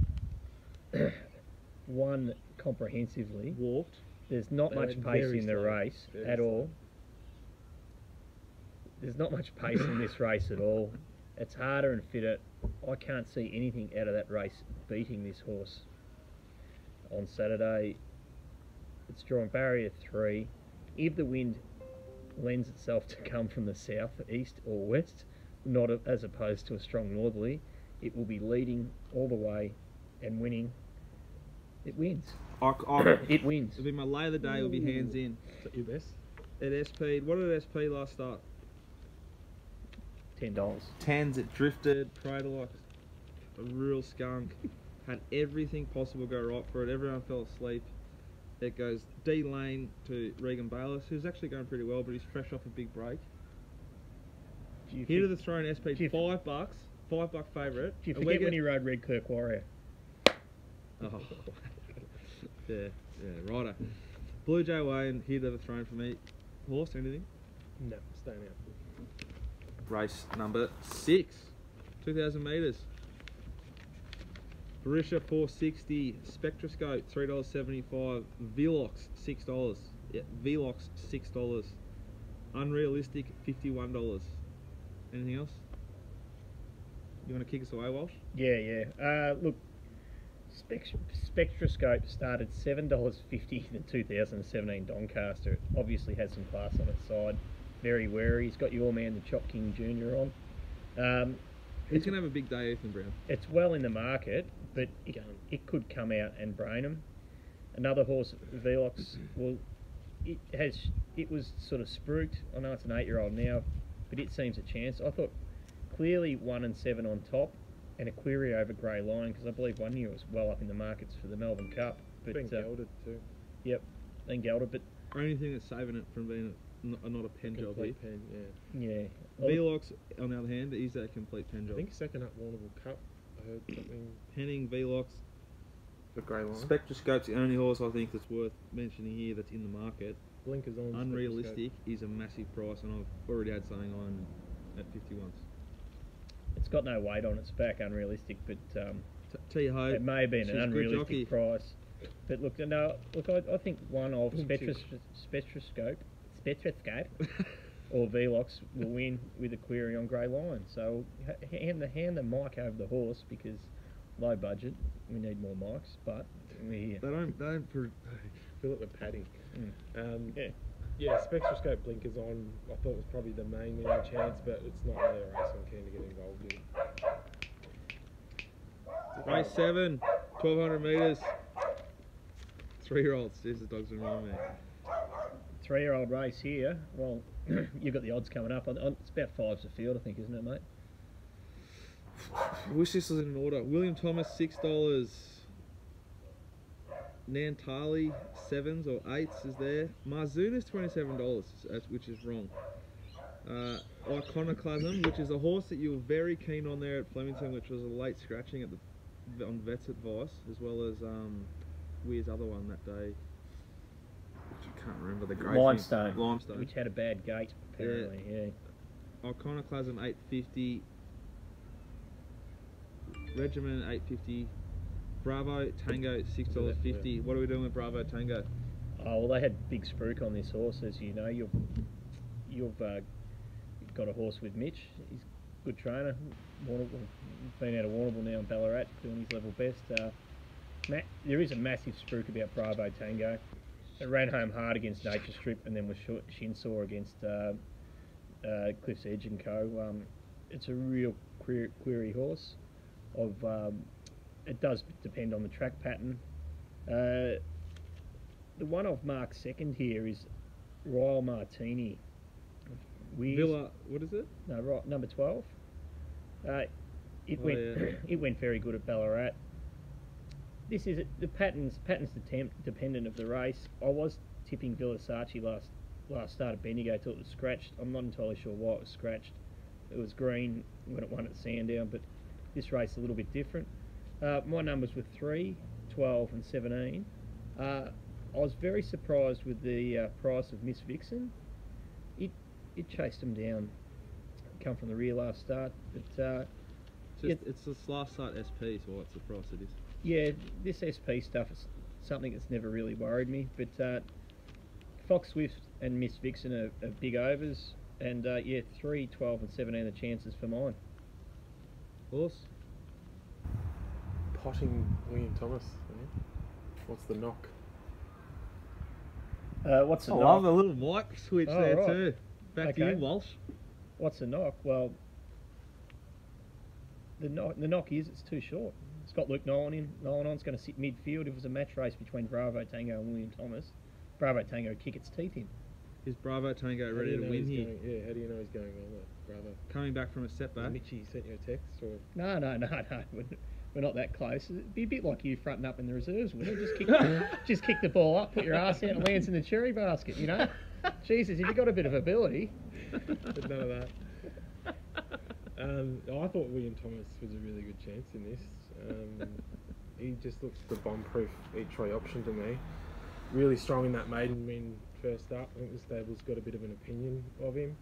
Speaker 2: Won comprehensively.
Speaker 1: Walked.
Speaker 2: There's not
Speaker 3: They
Speaker 2: much
Speaker 3: went
Speaker 2: pace
Speaker 3: very
Speaker 2: in the
Speaker 3: slow.
Speaker 2: race
Speaker 3: Very
Speaker 2: at
Speaker 3: slow.
Speaker 2: all. There's not much pace in this race at all. It's harder and fitter. I can't see anything out of that race beating this horse on Saturday. It's drawing barrier 3. If the wind lends itself to come from the south, east or west, not as opposed to a strong northerly, it will be leading all the way and winning. It wins. It wins.
Speaker 1: It'll be my lay of the day. It'll be Hands In.
Speaker 3: Is that your best?
Speaker 1: At SP, what did SP last start?
Speaker 2: $10.
Speaker 1: Tans, it drifted, prayed like a real skunk, had everything possible go right for it. Everyone fell asleep. It goes D lane to Regan Bayless, who's actually going pretty well, but he's fresh off a big break. Here to the Throne, SP, $5, $5 favourite.
Speaker 2: Do you forget when he rode Red Kirk Warrior?
Speaker 1: Oh, yeah, righto. Blue Jay Way and Here to the Throne for me. Horse, anything?
Speaker 3: No, staying out.
Speaker 1: Race number 6, 2,000 metres. Barisha 460, Spectroscope $3.75, Velox $6. Yeah, Velox $6. Unrealistic $51. Anything else? You want to kick us away, Walsh?
Speaker 2: Yeah. Look, Spectroscope started $7.50 the 2017 Doncaster. It obviously has some class on its side. Very wary. He's got your man, the Chop King Jr. on.
Speaker 1: He's going to have a big day, Ethan Brown.
Speaker 2: It's well in the market, but it could come out and brain him. Another horse, Velox, well, it was sort of spruiked. I know it's an 8-year-old now, but it seems a chance. I thought clearly 1 and 7 on top, and a query over Grey Lion, because I believe 1 year was well up in the markets for the Melbourne Cup. But
Speaker 3: Been gelded too.
Speaker 2: Yep, been gelded, but
Speaker 1: Only thing that's saving it from being not a pen job here.
Speaker 3: Complete pen, yeah.
Speaker 2: yeah.
Speaker 1: Velox, on the other hand, is a complete pen
Speaker 3: I
Speaker 1: job.
Speaker 3: think second up Warrnambool Cup. I heard something
Speaker 1: Penning, Velox.
Speaker 3: for Grey Lion.
Speaker 1: Spectroscope's the only horse I think that's worth mentioning here that's in the market.
Speaker 3: Blinkers on.
Speaker 1: Unrealistic is a massive price, and I've already had something on at 51s.
Speaker 2: It's got no weight on its back, unrealistic, but
Speaker 1: T-Ho.
Speaker 2: it may have been
Speaker 1: she's
Speaker 2: an
Speaker 1: a good jockey.
Speaker 2: unrealistic price. But look, I think one of
Speaker 3: Boom,
Speaker 2: Spectroscope or Velox will win with a query on Grey Lion. So hand the mic over the horse, because low budget, we need more mics, but
Speaker 1: They don't
Speaker 3: Fill it with padding.
Speaker 2: yeah.
Speaker 3: Yeah, Spectroscope blinkers on. I thought it was probably the main winning chance, but it's not really a race I'm keen to get involved in.
Speaker 1: Race 7, 1,200 metres. 3-year-olds. Jeez, the dog's been wrong there.
Speaker 2: 3-year-old race here. Well, you've got the odds coming up. It's about 5s a field, I think, isn't it, mate?
Speaker 1: I wish this was in order. William Thomas, $6. Nantali, 7s or 8s is there. Marzuna's $27, which is wrong. Iconoclasm, which is a horse that you were very keen on there at Flemington, which was a late scratching on Vet's advice, as well as Weir's other one that day, which I can't remember the grade.
Speaker 2: Limestone. Which had a bad gate, apparently, yeah.
Speaker 1: Iconoclasm 850. Regimen 850. Bravo Tango $6.50. What are we doing with Bravo Tango?
Speaker 2: Oh, well, they had big spruik on this horse, as you know. You've got a horse with Mitch. He's a good trainer. Been out of Warrnambool now in Ballarat, doing his level best. There is a massive spruik about Bravo Tango. It ran home hard against Nature Strip and then was shin sore against Cliff's Edge and Co. It's a real query horse. It does depend on the track pattern. The one I've marked second here is Royal Martini.
Speaker 1: Villa, what is it?
Speaker 2: No, right, number 12. It went very good at Ballarat. This is the patterns dependent of the race. I was tipping Villasachi last start at Bendigo till it was scratched. I'm not entirely sure why it was scratched. It was green when it won at Sandown, but this race is a little bit different. My numbers were 3, 12 and 17. I was very surprised with the price of Miss Vixen. It chased them down, come from the rear last start. But
Speaker 1: it's this last start SP, so what's the price it is?
Speaker 2: Yeah, this SP stuff is something that's never really worried me. But Fox Swift and Miss Vixen are big overs, and 3, 12 and 17 are the chances for mine.
Speaker 1: Horse?
Speaker 3: Potting William Thomas. Yeah. What's the knock?
Speaker 2: What's the knock?
Speaker 1: I love the little mic switch there
Speaker 2: right.
Speaker 1: too. Back to you, Walsh.
Speaker 2: What's the knock? Well, the knock is it's too short. It's got Luke Nolan in. Nolan's going to sit midfield. If it was a match race between Bravo Tango and William Thomas, Bravo Tango would kick its teeth in.
Speaker 1: Is Bravo Tango ready to win here?
Speaker 3: How do you know he's going well, Bravo?
Speaker 1: Coming back from a setback.
Speaker 3: Mitchie sent you a text? Or?
Speaker 2: No. We're not that close. It'd be a bit like you fronting up in the reserves, wouldn't it? Just kick the ball up, put your ass out and lands in the cherry basket, you know? Jesus, if you've got a bit of ability.
Speaker 3: But none of that. I thought William Thomas was a really good chance in this. He just looks the bomb-proof each-way option to me. Really strong in that maiden win first up. I think the stable's got a bit of an opinion of him.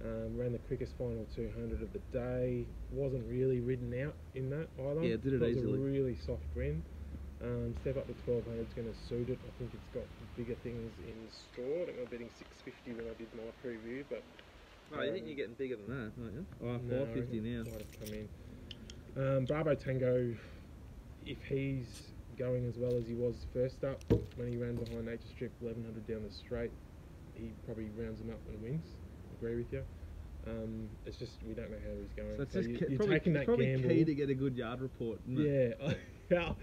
Speaker 3: Ran the quickest final 200 of the day. Wasn't really ridden out in that either.
Speaker 1: Yeah, did it easily.
Speaker 3: It was a really soft win. Step up to 1200 is going to suit it. I think it's got bigger things in store. I think I'm betting 650 when I did my preview, but.
Speaker 1: No, you think you're getting bigger than that, aren't you? Oh,
Speaker 3: no,
Speaker 1: 450 now.
Speaker 3: Might have come in. Bravo Tango, if he's going as well as he was first up when he ran behind Nature Strip 1100 down the straight, he probably rounds him up and wins. Agree with you. It's just we don't know how he's going.
Speaker 1: So it's
Speaker 3: you're
Speaker 1: probably,
Speaker 3: taking that
Speaker 1: probably
Speaker 3: gamble.
Speaker 1: key to get a good yard report. Isn't it?
Speaker 3: Yeah,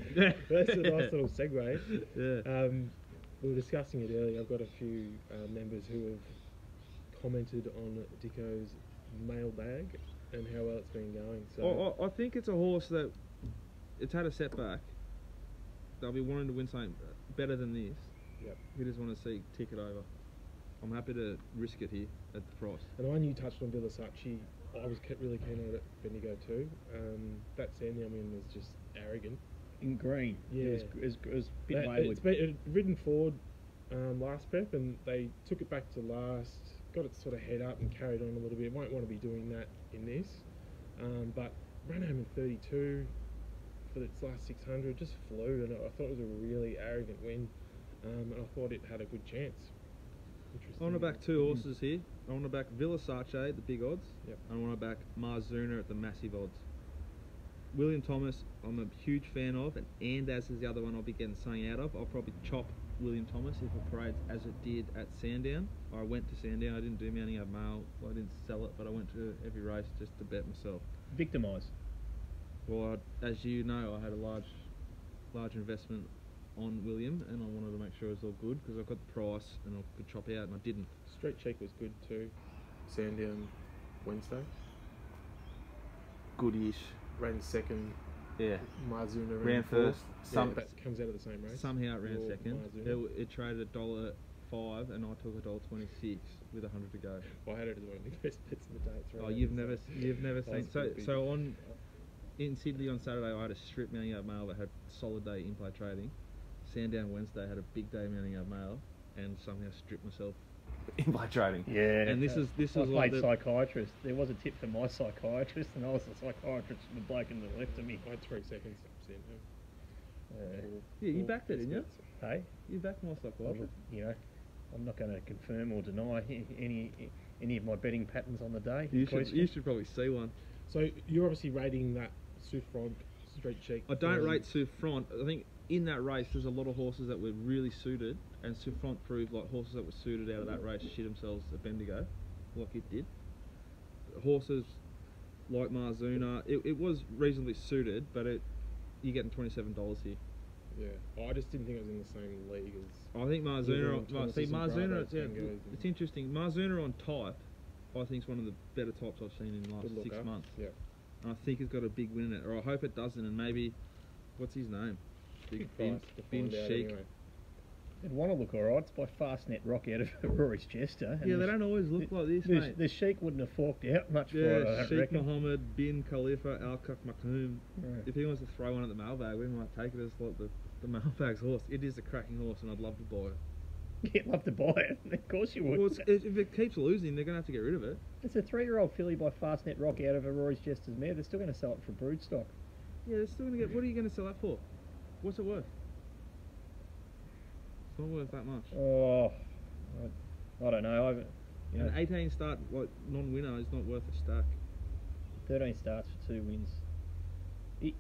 Speaker 3: that's a nice little segue.
Speaker 1: Yeah.
Speaker 3: We were discussing it earlier. I've got a few members who have commented on Dicko's mailbag and how well it's been going. So
Speaker 1: I think it's a horse that it's had a setback. They'll be wanting to win something better than this.
Speaker 3: Yep.
Speaker 1: We just want to see tick it over. I'm happy to risk it here at the price.
Speaker 3: And the one you touched on, Villasachi, I was really keen on it at Bendigo too. That Sandown win was just arrogant.
Speaker 2: In green.
Speaker 3: Yeah.
Speaker 2: It was a bit wayward.
Speaker 3: It's been ridden forward last prep and they took it back to last, got it sort of head up and carried on a little bit. Won't want to be doing that in this. But ran home in 32 for its last 600, just flew, and I thought it was a really arrogant win. And I thought it had a good chance.
Speaker 1: I want to back two horses here. I want to back Villasache at the big odds.
Speaker 3: Yep.
Speaker 1: And I want to back Marzuna at the massive odds. William Thomas, I'm a huge fan of, and as is the other one I'll be getting something out of. I'll probably chop William Thomas if it parades as it did at Sandown. I went to Sandown, I didn't do Mounting Up Mail, I didn't sell it, but I went to every race just to bet myself.
Speaker 2: Victimised.
Speaker 1: Well, as you know, I had a large investment on William, and I wanted to make sure it was all good because I got the price and I could chop out, and I didn't.
Speaker 3: Street Cheek was good too. Sandown Wednesday.
Speaker 1: Goodish.
Speaker 3: Ran second.
Speaker 1: Yeah.
Speaker 3: Marzuna
Speaker 1: ran first.
Speaker 3: That comes out of the same race.
Speaker 1: Somehow it ran second. It traded $1.05 and I took $1.26 with 100 to go.
Speaker 3: Well, I had it as one of the best bets of the day.
Speaker 1: Oh, you've never seen. So in Sydney on Saturday, I had a strip Mounting Up Mail that had solid day in play trading. Sandown Wednesday had a big day Mounting Up Mail. and somehow strip myself in by trading.
Speaker 2: Yeah.
Speaker 1: And this is
Speaker 2: I
Speaker 1: like
Speaker 2: played psychiatrist. There was a tip for my psychiatrist, and I was the psychiatrist for the bloke in the left of me.
Speaker 3: I had 3 seconds to
Speaker 1: yeah, you backed it, didn't you?
Speaker 2: Hey,
Speaker 1: You backed my psychiatrist.
Speaker 2: you know, I'm not going to confirm or deny any of my betting patterns on the day.
Speaker 1: You should probably see one.
Speaker 3: So you're obviously rating that Souffront Street Cheek.
Speaker 1: I don't rate Souffront. I think in that race there's a lot of horses that were really suited, and Souffront proved like horses that were suited out of that race shit themselves at Bendigo, like it did. Horses like Marzuna, it was reasonably suited, but you're getting $27 here.
Speaker 3: Yeah, I just didn't think it was in the same league as.
Speaker 1: I think Marzuna. Marzuna. Yeah,
Speaker 3: Bravos,
Speaker 1: it's interesting. Marzuna on type, I think is one of the better types I've seen in the last 6 months.
Speaker 3: Yeah.
Speaker 1: And I think it's got a big win in it, or I hope it doesn't. And maybe, what's his name? Big
Speaker 3: price to
Speaker 1: Bin
Speaker 3: find out
Speaker 1: Sheik.
Speaker 3: anyway.
Speaker 2: It want to look alright. It's by Fastnet Rock out of Rory's Chester.
Speaker 1: Yeah, they don't always look like this, mate.
Speaker 2: The Sheik wouldn't have forked out much for it, I
Speaker 1: Yeah,
Speaker 2: don't
Speaker 1: Sheikh
Speaker 2: reckon.
Speaker 1: Mohammed bin Khalifa Al Makhoum.
Speaker 2: Right.
Speaker 1: If he wants to throw one at the mailbag, we might take it as like the mailbag's horse. It is a cracking horse, and I'd love to buy it.
Speaker 2: You'd love to buy it. Of course you would.
Speaker 1: Well, if it keeps losing, they're going to have to get rid of it.
Speaker 2: It's a 3-year-old filly by Fastnet Rock out of Rory's Chester's mare. They're still going to sell it for brood stock.
Speaker 1: Yeah, they're still going to get. What are you going to sell that for? What's it worth? It's not worth that much.
Speaker 2: Oh, I don't know.
Speaker 1: An 18 start like non-winner is not worth a stack.
Speaker 2: 13 starts for 2 wins.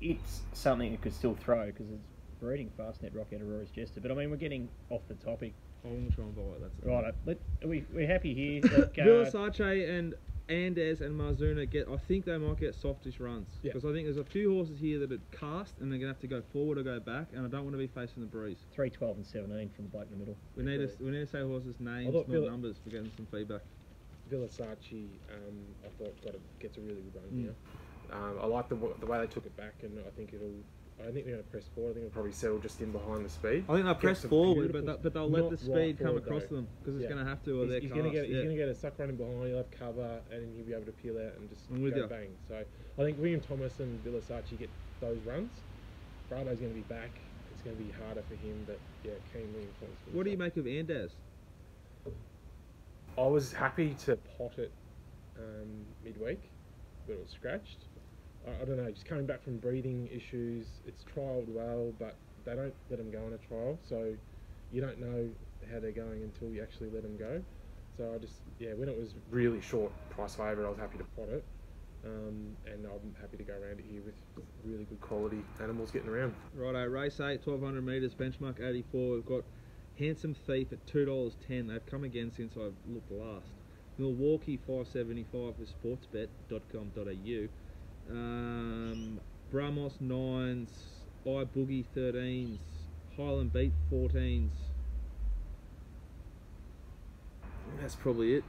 Speaker 2: It's something it could still throw because it's breeding Fastnet Rock out of Rory's Chester. But I mean, we're getting off the topic.
Speaker 1: I want to try and buy it. That's it.
Speaker 2: Right, we're happy here. That,
Speaker 1: Villasace and Andes and Marzuna I think they might get softish runs.
Speaker 3: Yeah.
Speaker 1: Because I think there's a few horses here that are cast and they're going to have to go forward or go back, and I don't want to be facing the breeze.
Speaker 2: 3, 12 and 17 from the bloke in the middle.
Speaker 1: We need to say horses' names, not numbers. We're getting some feedback.
Speaker 3: Villasace, I thought gets a really good run here. I like the way they took it back, and I think they're going to press forward. I think it'll probably settle just in behind the speed.
Speaker 1: I think they'll press forward, but they'll let the speed come across them because it's going to have to. Or
Speaker 3: He's going to get a suck running behind. He'll have cover, and he'll be able to peel out and just go bang. So I think William Thomas and Villasace get those runs. Brado's going to be back. It's going to be harder for him, but yeah, keen William Thomas.
Speaker 1: What do you make of Andes?
Speaker 3: I was happy to pot it midweek, but it was scratched. I don't know, just coming back from breathing issues, it's trialled well, but they don't let them go on a trial, so you don't know how they're going until you actually let them go. So when it was really short price favourite, I was happy to pot it, and I'm happy to go around it here with really good quality animals getting around.
Speaker 1: Righto, race 8, 1200 metres, benchmark 84. We've got Handsome Thief at $2.10. They've come again since I've looked last. Milwaukee $5.75 with sportsbet.com.au. Bramos 9s, iBoogie 13s, Highland Beat 14s. That's probably it.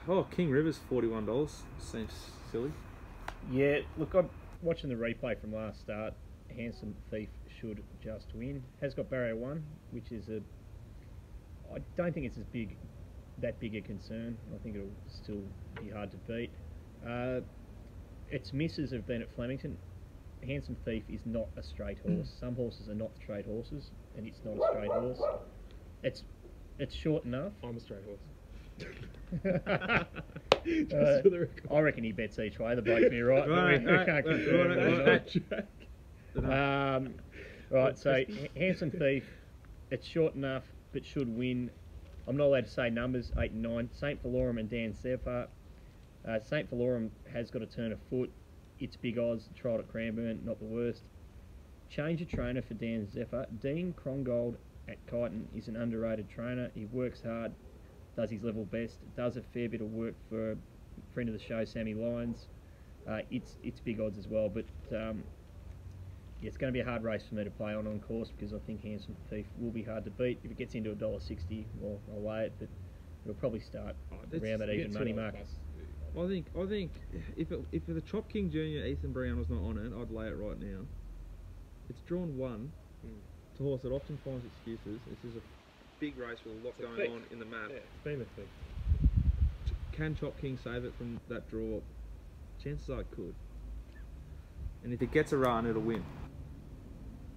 Speaker 1: Oh, King River's $41. Seems silly.
Speaker 2: Yeah, look, I'm watching the replay from last start. Handsome Thief should just win. Has got barrier 1, which is I don't think it's that big a concern. I think it'll still be hard to beat. Its misses have been at Flemington. Handsome Thief is not a straight horse. Some horses are not straight horses, and it's not a straight horse. It's short enough.
Speaker 3: I'm a straight horse.
Speaker 2: I reckon he bets each way. The bloke's me right. Right, so Handsome Thief, it's short enough, but should win. I'm not allowed to say numbers, 8 and 9. St. Valorum and Dan Sepha. St. Valorum has got a turn of foot. It's big odds. Trialled at Cranbourne, not the worst. Change of trainer for Dan Zephyr. Dean Krongold at Kyneton is an underrated trainer. He works hard, does his level best, does a fair bit of work for a friend of the show, Sammy Lyons. It's big odds as well, but it's going to be a hard race for me to play on course because I think Handsome Thief will be hard to beat. If it gets into $1.60, well, I'll weigh it, but it'll probably start around that even money mark.
Speaker 1: I think if the Chop King Jr. Ethan Brown was not on it, I'd lay it right now. It's drawn 1. It's a horse that often finds excuses. This is a big race with a lot going on in the map.
Speaker 3: Yeah, it's been a thing.
Speaker 1: Can Chop King save it from that draw? Chances are it could. And if it gets a run, it'll win.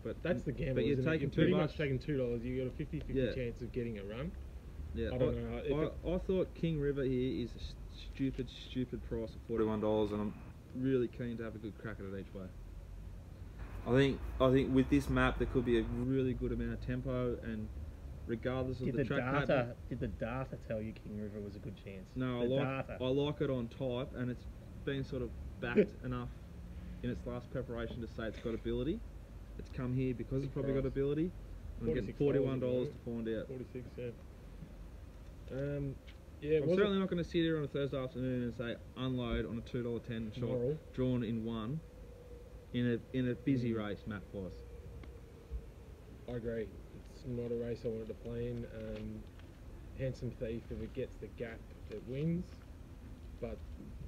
Speaker 1: But
Speaker 3: that's the gamble.
Speaker 1: But you're taking
Speaker 3: pretty much taking $2. You got a 50-50 chance of getting a run.
Speaker 1: Yeah,
Speaker 3: I don't know.
Speaker 1: I thought King River here is a stupid price of $41, and I'm really keen to have a good crack at it each way. I think with this map there could be a really good amount of tempo, and regardless of the track pattern.
Speaker 2: Did the data tell you King River was a good chance?
Speaker 1: No, I like it on type, and it's been sort of backed enough in its last preparation to say it's got ability. It's come here because it's probably got ability. I'm getting $41 to find out.
Speaker 3: 46, yeah. Yeah,
Speaker 1: I'm certainly not going to sit here on a Thursday afternoon and say unload on a $2.10 shot drawn in one in a busy race map wise.
Speaker 3: I agree. It's not a race I wanted to play in. Handsome Thief, if it gets the gap, it wins. But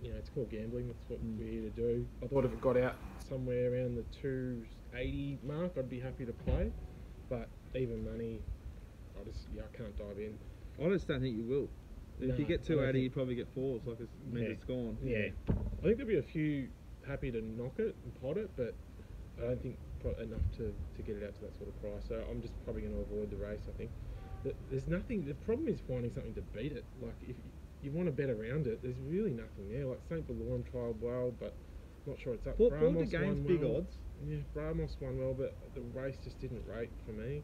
Speaker 3: you know, it's called gambling. That's what we're here to do. I thought if it got out somewhere around the 280 mark, I'd be happy to play. But even money, I can't dive in.
Speaker 1: I just don't think you will. If you get 280, you probably get fours. Like it means it's gone.
Speaker 3: Yeah, I think there'll be a few happy to knock it and pot it, but I don't think enough to get it out to that sort of price. So I'm just probably going to avoid the race. I think there's nothing. The problem is finding something to beat it. Like if you want to bet around it, there's really nothing there. Like St. Balorum trialled well, but I'm not sure it's up.
Speaker 1: Port the game's big odds.
Speaker 3: Yeah, Bramos won well, but the race just didn't rate for me.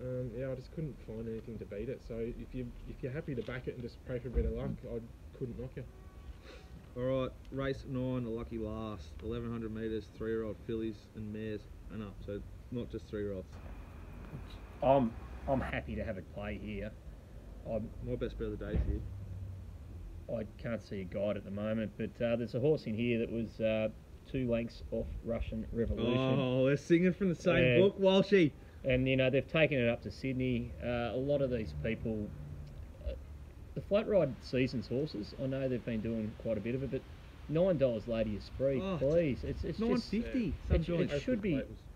Speaker 3: I just couldn't find anything to beat it. So if you're happy to back it and just pray for a bit of luck, I couldn't knock you.
Speaker 1: All right, race 9, the lucky last, 1100 metres, 3-year-old fillies and mares and up. So not just 3-year-olds.
Speaker 2: I'm happy to have it play here.
Speaker 1: My best bet of the day here.
Speaker 2: I can't see a guide at the moment, but there's a horse in here that was 2 lengths off Russian Revolution.
Speaker 1: Oh, they're singing from the same book, Walshy.
Speaker 2: And, you know, they've taken it up to Sydney. A lot of these people, the flat ride seasons horses, I know they've been doing quite a bit of it, but $9 Lady Esprit, please. It's
Speaker 1: $9.50.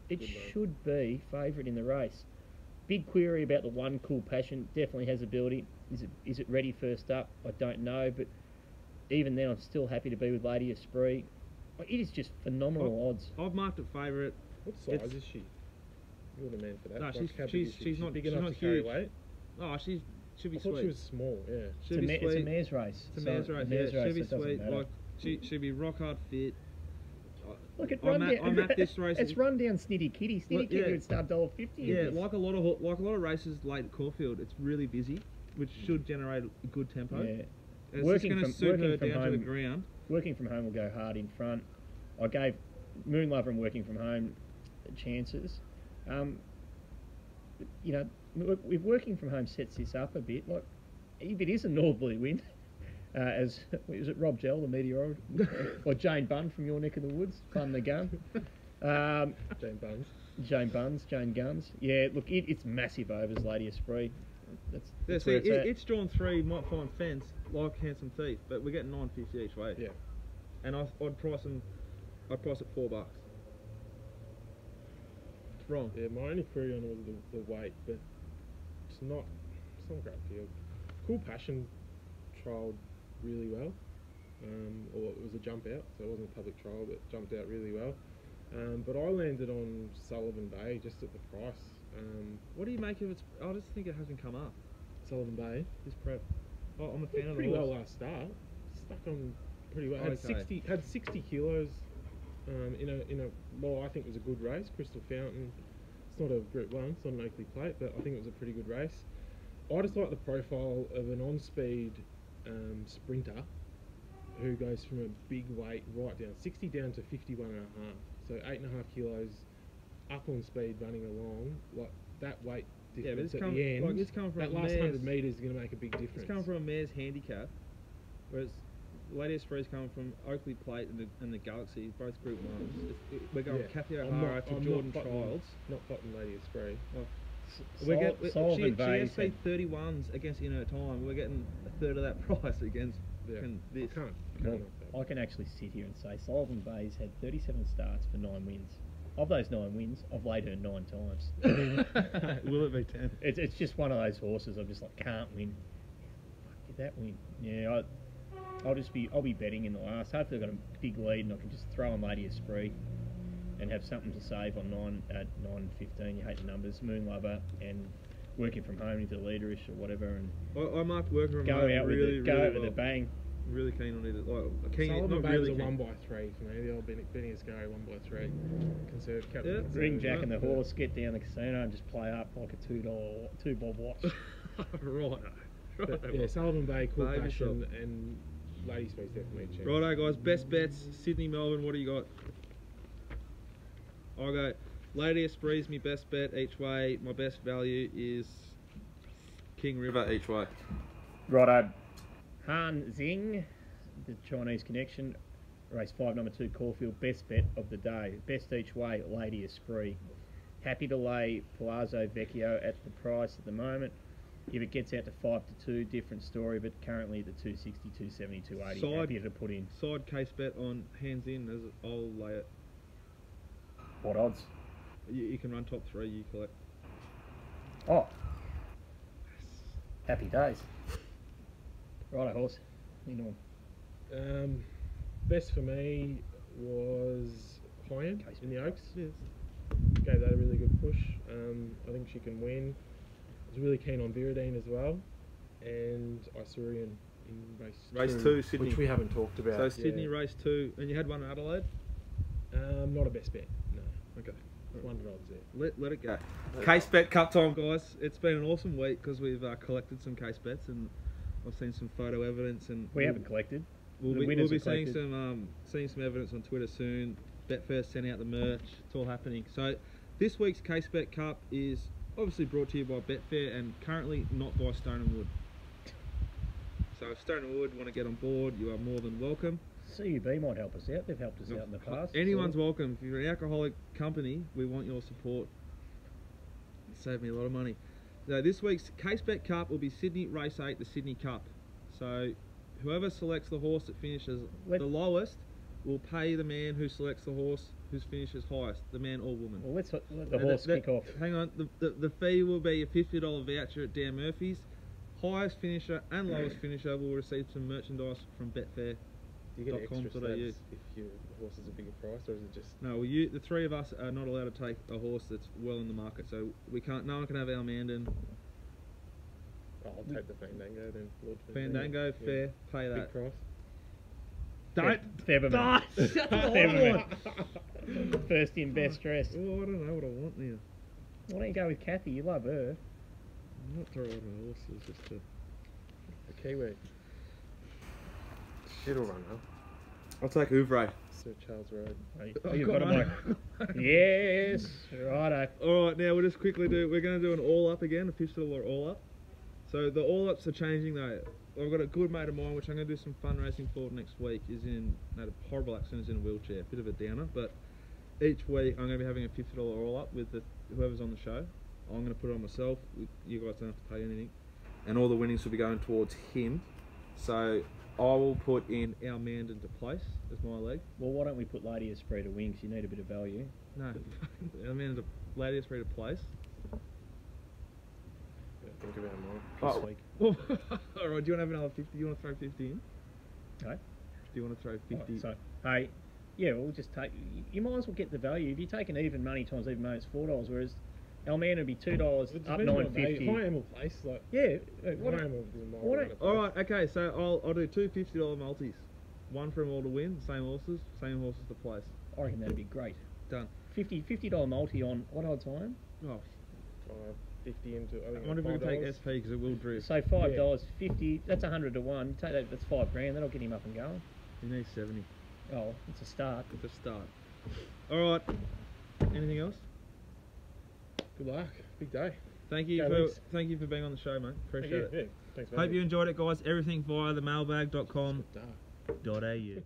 Speaker 2: It should be favourite in the race. Big query about the one Cool Passion. Definitely has ability. Is it ready first up? I don't know, but even then I'm still happy to be with Lady Esprit. It is just phenomenal odds.
Speaker 1: I've marked it favourite.
Speaker 3: What size is she? You're the man for that.
Speaker 1: No,
Speaker 3: like
Speaker 1: she's not
Speaker 3: big
Speaker 1: she's
Speaker 3: enough
Speaker 1: not
Speaker 3: to carry
Speaker 1: huge.
Speaker 3: weight.
Speaker 1: Oh, she should be
Speaker 3: I thought
Speaker 1: sweet.
Speaker 3: she was small. Yeah,
Speaker 2: It's a mare's race.
Speaker 1: It's a mare's race. Yeah, she'd be sweet. Like she'd be rock hard fit.
Speaker 2: Look at
Speaker 1: I'm at this race.
Speaker 2: It's run down Snitty Kitty. Snitty Kitty would start $1.50.
Speaker 1: Yeah, like a lot of races late at Caulfield, it's really busy, which should generate a good tempo.
Speaker 2: Yeah.
Speaker 1: It's just going to suit her down to the ground.
Speaker 2: Working from home will go hard in front. I gave Moonlover and Working from Home chances. You know, if Working from Home sets this up a bit, like if it is a northerly wind, as is it Rob Gell, the meteorologist, or Jane Bunn from your neck of the woods, Bun the Gun. Jane Guns. Yeah, look, it's massive overs, Lady Esprit. That's where
Speaker 1: it's drawn 3, might find fence like Handsome Thief, but we're getting $9.50 each way.
Speaker 3: Yeah,
Speaker 1: and I'd price it $4. It's wrong.
Speaker 3: Yeah, my only query on it was the weight, but it's not a great field. Cool Passion trialled really well, or it was a jump out, so it wasn't a public trial, but jumped out really well. But I landed on Sullivan Bay just at the price.
Speaker 1: What do you make of it? I just think it hasn't come up.
Speaker 3: Sullivan Bay,
Speaker 1: This prep. Oh, I'm a fan of the
Speaker 3: pretty
Speaker 1: horse.
Speaker 3: well last start. Stuck on pretty well.
Speaker 1: Okay.
Speaker 3: Had 60 kilos in a I think it was a good race. Crystal Fountain. It's not a Group 1. It's not an Oakley Plate, but I think it was a pretty good race. I just like the profile of an on-speed sprinter who goes from a big weight right down 60 down to 51 and a half. So 8.5 kilos up on speed running along, like that weight difference at the end.
Speaker 1: Like it's coming from
Speaker 3: that last 100 metres is going to make a big difference.
Speaker 1: It's coming from a mare's handicap, whereas Lady Esprit's coming from Oakley Plate and the Galaxy, both Group 1s. We're going Kathy O'Hara to Jordan Childs.
Speaker 3: Not plotting Lady Esprit.
Speaker 2: Sullivan Bay
Speaker 1: she has 31s against In Her Time. We're getting a third of that price against this.
Speaker 3: I
Speaker 2: can actually sit here and say Sullivan Bay's had 37 starts for 9 wins. Of those 9 wins, I've laid her 9 times.
Speaker 1: Will it be 10?
Speaker 2: It's just one of those horses I'm just like, can't win. Fuck, get that win. Yeah, I'll be betting in the last. Hopefully I've got a big lead and I can just throw on Lady Esprit and have something to save on 9 at 9.15. You hate the numbers. Moonlover and working from home into leaderish or whatever, and
Speaker 1: I marked working from
Speaker 2: go
Speaker 1: home
Speaker 2: out
Speaker 1: really,
Speaker 2: with
Speaker 1: really
Speaker 2: with
Speaker 1: well.
Speaker 2: a bang.
Speaker 1: Really keen on it. Like, keen,
Speaker 3: Sullivan
Speaker 1: not
Speaker 3: Bay
Speaker 1: really
Speaker 3: was a
Speaker 1: keen.
Speaker 3: 1x3 for me. The old Benny Ascari 1x3.
Speaker 1: Yeah.
Speaker 2: Ring Jack and the horse, get down the casino and just play up like a $2 bob watch.
Speaker 1: Right.
Speaker 3: But, yeah, Sullivan Bay, Cool
Speaker 1: Behave
Speaker 3: Passion,
Speaker 1: yourself.
Speaker 3: and Lady Space definitely a chance.
Speaker 1: Righto, guys. Best bets. Sydney, Melbourne. What do you got? I'll go. Lady Esprit's my best bet each way. My best value is King River each way.
Speaker 2: Righto. Han Xing, the Chinese connection, race 5, number 2, Caulfield, best bet of the day. Best each way, Lady Esprit. Happy to lay Palazzo Vecchio at the price at the moment. If it gets out to 5-2, different story, but currently the 260, 270, 280, happy to put in.
Speaker 1: Side case bet on hands in, as I'll lay it.
Speaker 2: What odds?
Speaker 1: You can run top 3, you collect.
Speaker 2: Oh. Happy days. Righto, horse. What are you doing?
Speaker 3: Best for me was High-End in the Oaks.
Speaker 1: Yes.
Speaker 3: Gave that a really good push. I think she can win. I was really keen on Viridine as well, and Isurian in race
Speaker 1: 2, Sydney.
Speaker 3: which we haven't talked about.
Speaker 1: So Sydney race 2, and you had one in Adelaide?
Speaker 3: Not a best bet, no.
Speaker 1: Okay.
Speaker 3: 100 odds there.
Speaker 1: Let it go. Case bet cup time, guys. It's been an awesome week because we've collected some case bets, and I've seen some photo evidence, and
Speaker 2: We haven't collected.
Speaker 1: We'll
Speaker 2: The
Speaker 1: be
Speaker 2: winners are
Speaker 1: seeing
Speaker 2: collected.
Speaker 1: some evidence on Twitter soon. Betfair sent out the merch. It's all happening. So this week's Case Bet Cup is obviously brought to you by Betfair and currently not by Stone and Wood. So if Stone and Wood want to get on board, you are more than welcome.
Speaker 2: CUB might help us out. They've helped us out in the past.
Speaker 1: Anyone's welcome. If you're an alcoholic company, we want your support. Save me a lot of money. So this week's Case Bet Cup will be Sydney Race 8, the Sydney Cup. So whoever selects the horse that finishes the lowest will pay the man who selects the horse whose finishes highest, the man or woman.
Speaker 2: Well, let the horse kick off.
Speaker 1: Hang on, the fee will be a $50 voucher at Dan Murphy's. Highest finisher and lowest finisher will receive some merchandise from Betfair.
Speaker 3: Do you get extra
Speaker 1: .com.au.
Speaker 3: stats if your horse is a bigger price, or is it just...
Speaker 1: No, well, the three of us are not allowed to take a horse that's well in the market, so we can't. No one can have our Mandan.
Speaker 3: Oh, I'll take the Fandango then. Lord
Speaker 1: Fandango,
Speaker 3: yeah.
Speaker 1: fair, pay that.
Speaker 3: Big price.
Speaker 1: Don't.
Speaker 2: Featherman.
Speaker 1: Shut the
Speaker 2: Featherman. First in, best dressed.
Speaker 1: Oh, I don't know what I want now.
Speaker 2: Why don't you go with Kathy? You love her.
Speaker 1: I'm not throwing on horses, just to...
Speaker 3: A Kiwi. It'll run, huh?
Speaker 1: I'll take Ouvray.
Speaker 3: Sir Charles Road.
Speaker 2: Oh, you've got him. Yes. Righto.
Speaker 1: Alright, now we'll just quickly we're going to do an all-up again, a $50 all-up. So the all-ups are changing though. I've got a good mate of mine, which I'm going to do some fundraising for next week, had a horrible accident, is in a wheelchair, bit of a downer, but each week I'm going to be having a $50 all-up with whoever's on the show. I'm going to put it on myself, you guys don't have to pay anything, and all the winnings will be going towards him. So I will put in our Mandan to place as my leg.
Speaker 2: Well, why don't we put Lady Esprit to wing, 'cause you need a bit of value.
Speaker 1: No, our Mandan to Lady Esprit to place.
Speaker 3: Think about more this week.
Speaker 1: Alright, do you want to have another 50? Do you want to throw 50 in?
Speaker 2: Okay.
Speaker 1: Do you want to throw 50?
Speaker 2: Right, so, hey, yeah, we'll just take... You might as well get the value. If you take an even money times even money, it's $4, whereas our man would be $2 up $9.50.
Speaker 3: High-End will place, like...
Speaker 2: Yeah.
Speaker 1: Alright, okay, so I'll do two $50 multis. One for them all to win, same horses to place.
Speaker 2: I reckon that'd be great.
Speaker 1: Done.
Speaker 2: $50 multi on what odds iron?
Speaker 1: Oh,
Speaker 3: 50 into...
Speaker 1: I wonder if we can take SP because it will drift.
Speaker 2: So $5, 50, that's 100 to 1. Take that, that's $5 grand, that'll get him up and going.
Speaker 1: He needs 70.
Speaker 2: Oh, it's a start.
Speaker 1: It's a start. Alright, anything else?
Speaker 3: Good luck. Big day.
Speaker 1: Thank you for being on the show, mate. Appreciate it.
Speaker 3: Yeah. Thanks, mate.
Speaker 1: Hope you enjoyed it, guys. Everything via themailbag.com.au.